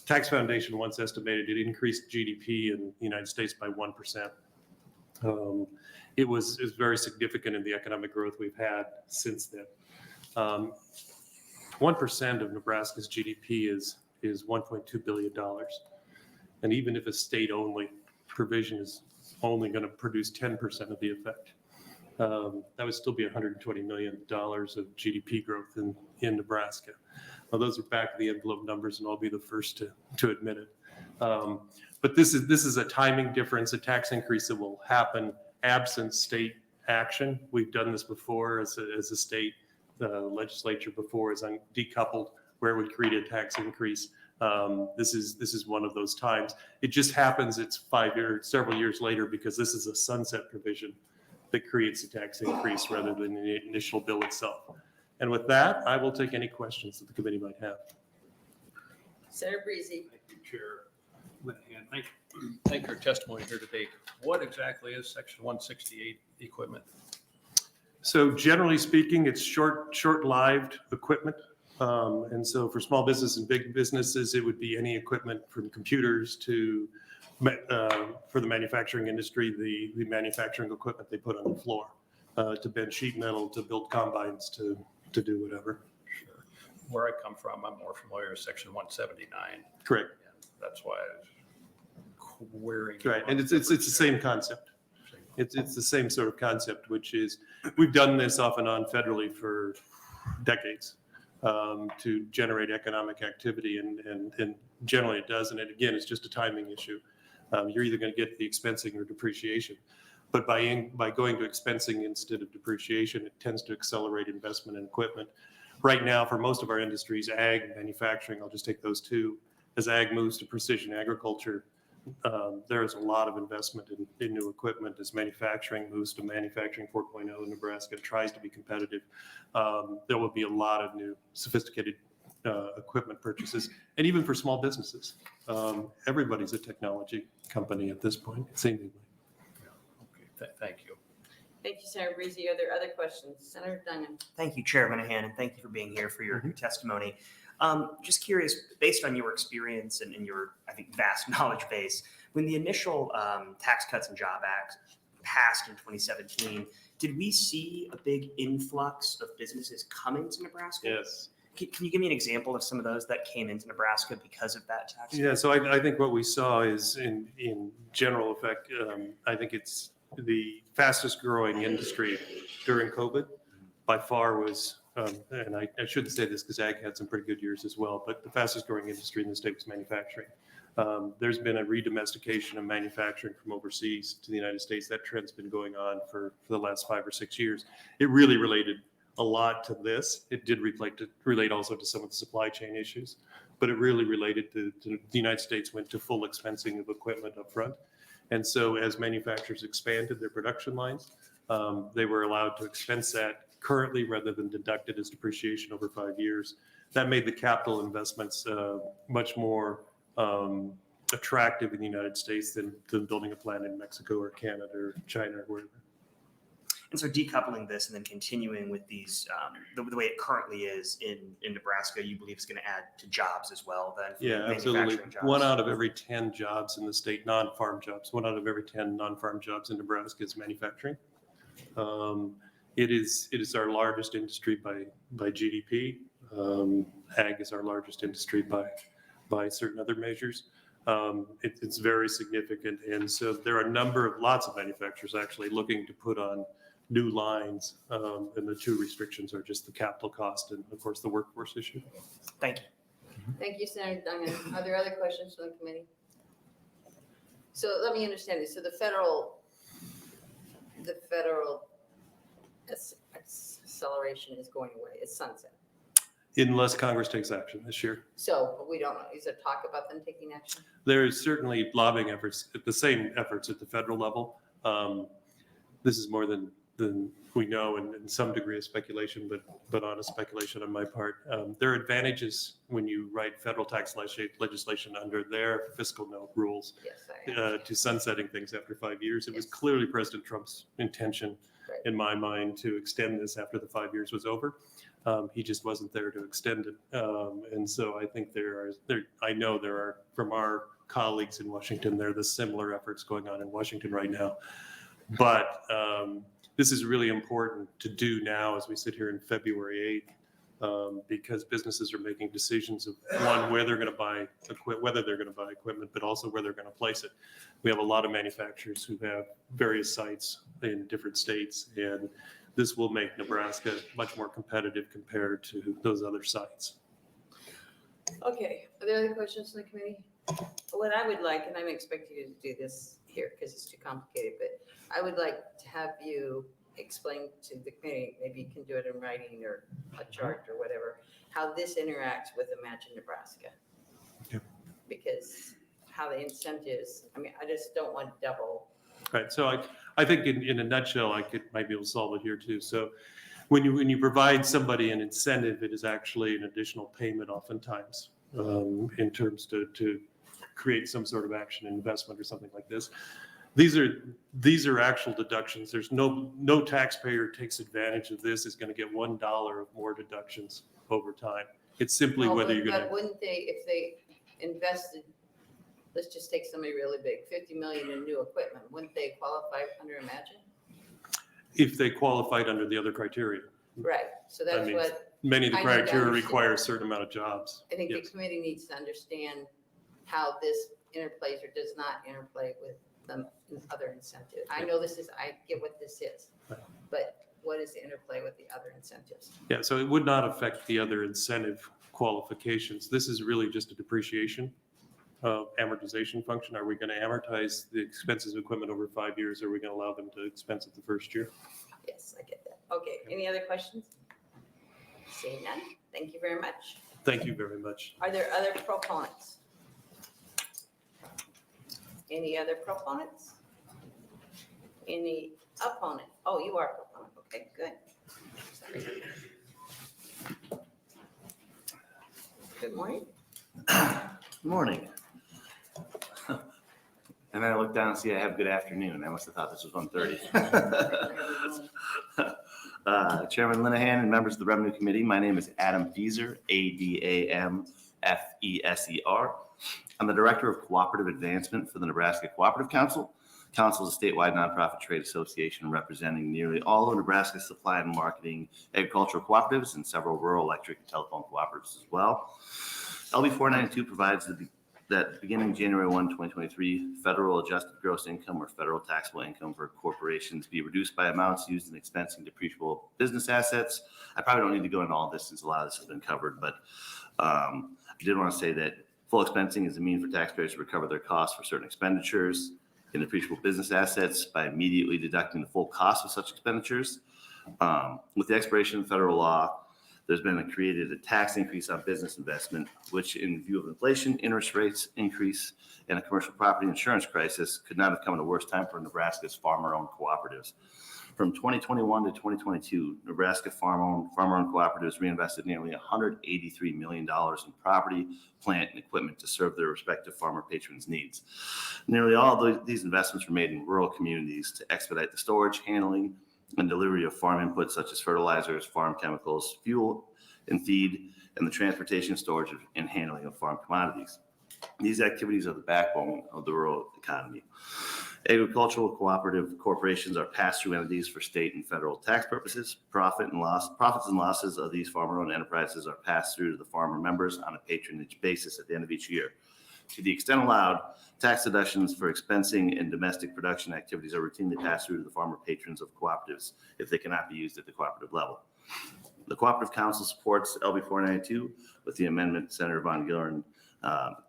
Tax Foundation once estimated it increased GDP in the United States by 1%. It was very significant in the economic growth we've had since then. 1% of Nebraska's GDP is $1.2 billion. And even if a state-only provision is only going to produce 10% of the effect, that would still be $120 million of GDP growth in Nebraska. Well, those are back of the envelope numbers, and I'll be the first to admit it. But this is a timing difference, a tax increase that will happen absent state action. We've done this before as a state. The legislature before has decoupled where it would create a tax increase. This is one of those times. It just happens it's 5 years, several years later, because this is a sunset provision that creates a tax increase rather than the initial bill itself. And with that, I will take any questions that the committee might have. Senator Breezy. Thank you, Chair Linehan. Thank you for your testimony here today. What exactly is Section 168 equipment? So generally speaking, it's short-lived equipment. And so for small business and big businesses, it would be any equipment from computers to, for the manufacturing industry, the manufacturing equipment they put on the floor, to bend sheet metal, to build combines, to do whatever. Sure. Where I come from, I'm more familiar with Section 179. Correct. And that's why I was querying. Right, and it's the same concept. It's the same sort of concept, which is we've done this off and on federally for decades to generate economic activity, and generally it does. And again, it's just a timing issue. You're either going to get the expensing or depreciation, but by going to expensing instead of depreciation, it tends to accelerate investment in equipment. Right now, for most of our industries, ag, manufacturing, I'll just take those two. As ag moves to precision agriculture, there is a lot of investment in new equipment. As manufacturing moves to manufacturing 4.0 in Nebraska and tries to be competitive, there will be a lot of new sophisticated equipment purchases. And even for small businesses, everybody's a technology company at this point, seemingly. Okay, thank you. Thank you, Senator Breezy. Are there other questions? Senator Dunham. Thank you, Chair Linehan, and thank you for being here for your testimony. Just curious, based on your experience and your, I think, vast knowledge base, when the initial Tax Cuts and Job Act passed in 2017, did we see a big influx of businesses coming to Nebraska? Yes. Can you give me an example of some of those that came into Nebraska because of that tax? Yeah, so I think what we saw is in general effect, I think it's the fastest growing industry during COVID by far was, and I shouldn't say this because ag had some pretty good years as well, but the fastest growing industry in the state was manufacturing. There's been a redomestication of manufacturing from overseas to the United States. That trend's been going on for the last 5 or 6 years. It really related a lot to this. It did relate also to some of the supply chain issues, but it really related to the United States went to full expensing of equipment up front. And so as manufacturers expanded their production lines, they were allowed to expense that currently rather than deduct it as depreciation over 5 years. That made the capital investments much more attractive in the United States than building a plant in Mexico or Canada or China or wherever. And so decoupling this and then continuing with these, the way it currently is in Nebraska, you believe is going to add to jobs as well then? Yeah, absolutely. Jobs. 1 out of every 10 jobs in the state, non-farm jobs, 1 out of every 10 non-farm jobs in Nebraska is manufacturing. It is our largest industry by GDP. Ag is our largest industry by certain other measures. It's very significant. And so there are lots of manufacturers actually looking to put on new lines. And the 2 restrictions are just the capital cost and of course the workforce issue. Thank you. Thank you, Senator Dunham. Are there other questions from the committee? So let me understand this. So the federal acceleration is going away. It's sunset. Unless Congress takes action this year. So, but we don't know. Is there talk about them taking action? There is certainly lobbying efforts, the same efforts at the federal level. This is more than we know, and some degree of speculation, but honest speculation on my part. There are advantages when you write federal tax legislation under their fiscal note rules to sunsetting things after 5 years. It was clearly President Trump's intention, in my mind, to extend this after the 5 years was over. He just wasn't there to extend it. And so I think I know there are, from our colleagues in Washington, there are the similar efforts going on in Washington right now. But this is really important to do now as we sit here in February 8th, because businesses are making decisions of, one, where they're going to buy whether they're going to buy equipment, but also where they're going to place it. We have a lot of manufacturers who have various sites in different states, and this will make Nebraska much more competitive compared to those other sites. Okay, are there other questions from the committee? What I would like, and I'm expecting you to do this here because it's too complicated, but I would like to have you explain to the committee, maybe you can do it in writing or a chart or whatever, how this interacts with Imagine Nebraska. Yep. Because how the incentives, I mean, I just don't want double. Right. So I think in a nutshell, might be able to solve it here too. So when you provide somebody an incentive, it is actually an additional payment oftentimes in terms to create some sort of action investment or something like this. These are actual deductions. There's no taxpayer takes advantage of this is going to get $1 of more deductions over time. It's simply whether you're going to. But wouldn't they, if they invested, let's just take somebody really big, 50 million in new equipment, wouldn't they qualify under Imagine? If they qualified under the other criteria. Right, so that's what. Many of the I need to criteria understand. require a certain amount of jobs. I think the Yes. committee needs to understand how this interplays or does not interplay with the other incentives. I know I get what this is, but what is the interplay with the other incentives? Yeah, so it would not affect the other incentive qualifications. This is really just a depreciation amortization function. Are we going to amortize the expenses of equipment over 5 years? Or are we going to allow them to expense it the first year? Yes, I get that. Okay, any other questions? Seeing none, thank you very much. Thank you very much. Are there other proponents? Any other proponents? Any opponent? Oh, you are a proponent. Okay, good. Sorry. Good morning. Morning. And then I look down and see I have good afternoon. I must have thought this was 1:30. Chairman Linehan and members of the Revenue Committee, my name is Adam Feeser, ADAMFESER. I'm the Director of Cooperative Advancement for the Nebraska Cooperative Council. Council is a statewide nonprofit trade association representing nearly all of Nebraska's supply and marketing agricultural cooperatives and several rural electric and telephone cooperatives as well. LB 492 provides that beginning January 1, 2023, federal adjusted gross income or federal taxable income for corporations be reduced by amounts used in expensing depreciable business assets. I probably don't need to go into all this since a lot of this has been covered, but I did want to say that full expensing is a means for taxpayers to recover their costs for certain expenditures in depreciable business assets by immediately deducting the full cost of such expenditures. With the expiration of federal law, there's been created a tax increase on business investment, which in view of inflation, interest rates increase, and a commercial property insurance crisis could not have come at a worse time for Nebraska's farmer-owned cooperatives. From 2021 to 2022, Nebraska farmer-owned cooperatives reinvested nearly $183 million in property, plant, and equipment to serve their respective farmer patrons' needs. Nearly all of these investments were made in rural communities to expedite the storage, handling, and delivery of farm inputs such as fertilizers, farm chemicals, fuel and feed, and the transportation, storage, and handling of farm commodities. These activities are the backbone of the rural economy. Agricultural cooperative corporations are pass-through entities for state and federal tax purposes. Profits and losses of these farmer-owned enterprises are passed through to the farmer members on a patronage basis at the end of each year. To the extent allowed, tax deductions for expensing and domestic production activities are routinely passed through to the farmer patrons of cooperatives if they cannot be used at the cooperative level. The Cooperative Council supports LB 492 with the amendment Senator Von Gillern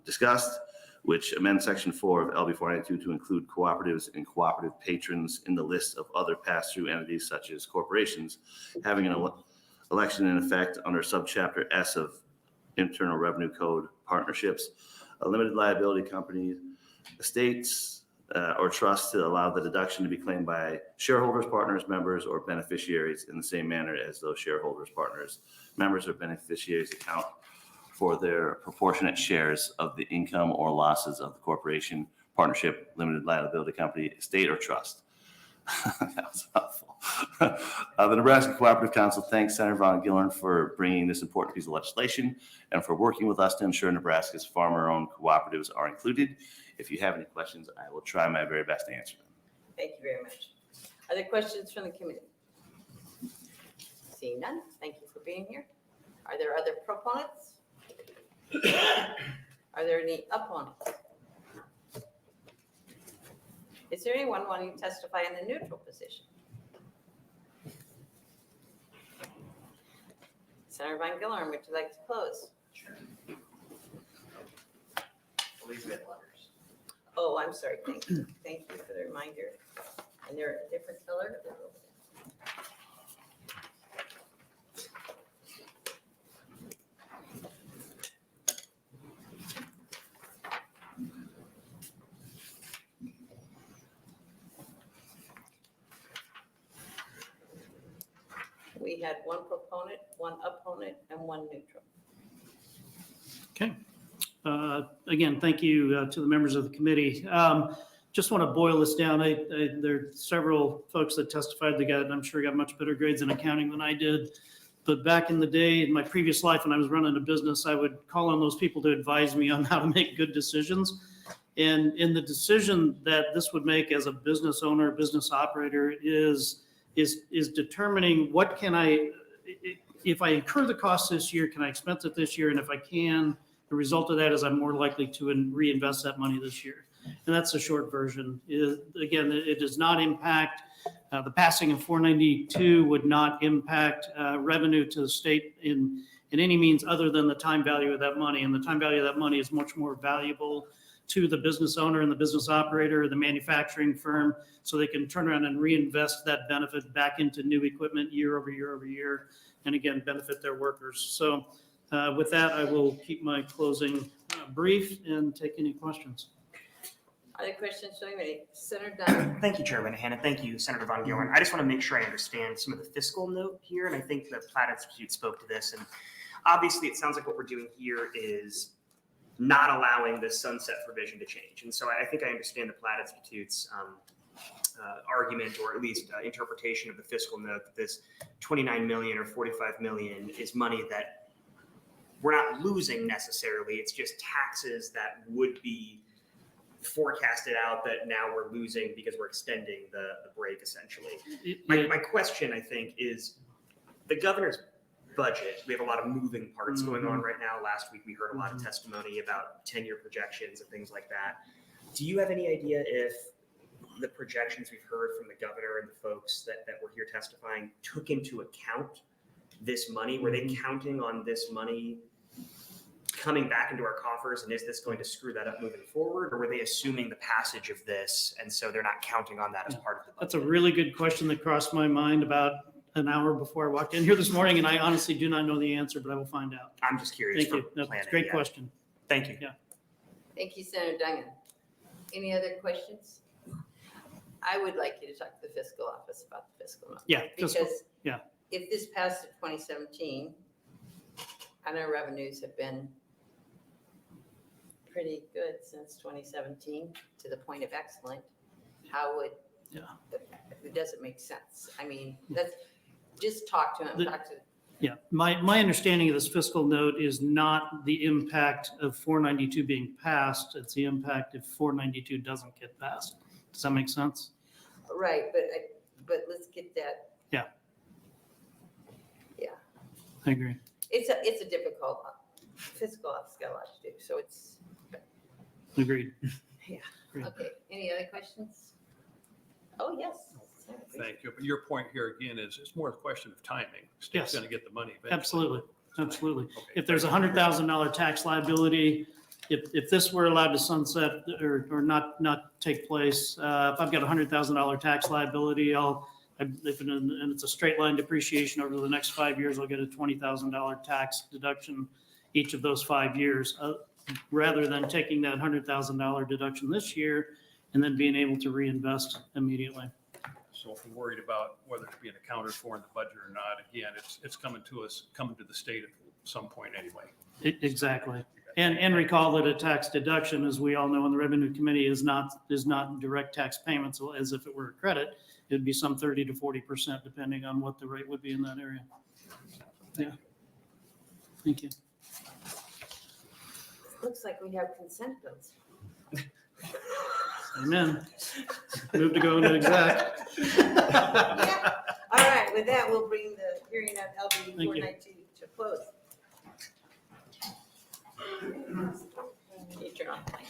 discussed, which amends Section 4 of LB 492 to include cooperatives and cooperative patrons in the list of other pass-through entities such as corporations having an election in effect under Subchapter S of Internal Revenue Code, partnerships, limited liability companies, estates, or trust to allow the deduction to be claimed by shareholders, partners, members, or beneficiaries in the same manner as those shareholders, partners, members, or beneficiaries account for their proportionate shares of the income or losses of the corporation, partnership, limited liability company, estate, or trust. That was helpful. The Nebraska Cooperative Council thanks Senator Von Gillern for bringing this important piece of legislation and for working with us to ensure Nebraska's farmer-owned cooperatives are included. If you have any questions, I will try my very best to answer them. Thank you very much. Are there questions from the committee? Seeing none, thank you for being here. Are there other proponents? Are there any opponents? Is there anyone wanting to testify in the neutral position? Senator Von Gillern, would you like to close? Sure. Oh, I'm sorry. Thank you. Thank you for the reminder. And they're a different color. We had one proponent, one opponent, and one neutral. Okay. Again, thank you to the members of the committee. Just want to boil this down. There are several folks that testified that got, I'm sure got much better grades in accounting than I did. But back in the day, in my previous life, when I was running a business, I would call on those people to advise me on how to make good decisions. And in the decision that this would make as a business owner, business operator is determining what can if I incur the cost this year, can I expense it this year? And if I can, the result of that is I'm more likely to reinvest that money this year. And that's the short version. Again, it does not impact, the passing of 492 would not impact revenue to the state in any means other than the time value of that money. And the time value of that money is much more valuable to the business owner and the business operator, the manufacturing firm, so they can turn around and reinvest that benefit back into new equipment year over year over year, and again, benefit their workers. So with that, I will keep my closing brief and take any questions. Are there questions from anybody? Senator Dunn. Thank you, Chair Linehan, and thank you, Senator Von Gillern. I just want to make sure I understand some of the fiscal note here, and I think the Platt Institute spoke to this. And obviously, it sounds like what we're doing here is not allowing this sunset provision to change. And so I think I understand the Platt Institute's argument, or at least interpretation of the fiscal note, that this 29 million or 45 million is money that we're not losing necessarily. It's just taxes that would be forecasted out that now we're losing because we're extending the break, essentially. My question, I think, is the governor's budget. We have a lot of moving parts going on right now. Last week, we heard a lot of testimony about 10-year projections and things like that. Do you have any idea if the projections we've heard from the governor and the folks that were here testifying took into account this money? Were they counting on this money coming back into our coffers, and is this going to screw that up moving forward, or were they assuming the passage of this, and so they're not counting on that as part of the budget? That's a really good question that crossed my mind about an hour before I walked in here this morning, and I honestly do not know the answer, but I will find out. I'm just curious. Thank you. That's a great question. Thank you. Yeah. Thank you, Senator Dunn. Any other questions? I would like you to talk to the fiscal office about the fiscal note. Yeah. Because yeah. if this passed in 2017, and our revenues have been pretty good since 2017 to the point of excellent, how would, it doesn't make sense. I mean, that's, just talk to him, Yeah, my understanding of this fiscal note is not the impact of 492 being passed, it's the impact if 492 doesn't get passed. Does that make sense? Right, but let's get that. Yeah. Yeah. I agree. It's a difficult, fiscal office got a lot to do, so it's. Agreed. Yeah, okay, any other questions? Oh, yes. Thank you. But your point here again is it's more a question of timing. The state's going to get the money eventually. Absolutely. Absolutely. Okay. If there's $100,000 tax liability, if this were allowed to sunset or not take place, if I've got $100,000 tax liability, and it's a straight line depreciation over the next 5 years, I'll get a $20,000 tax deduction each of those 5 years, rather than taking that $100,000 deduction this year and then being able to reinvest immediately. So if we're worried about whether it's being accounted for in the budget or not, again, it's coming to us, coming to the state at some point anyway. Exactly. And recall that a tax deduction, as we all know in the Revenue Committee, is not direct tax payments as if it were a credit. It'd be some 30 to 40% depending on what the rate would be in that area. Yeah. Thank you. Looks like we have consent bills. Amen. Move to go into exec. All right, with that, we'll bring the hearing of LB Thank you. 419 to close. You turn off the mic.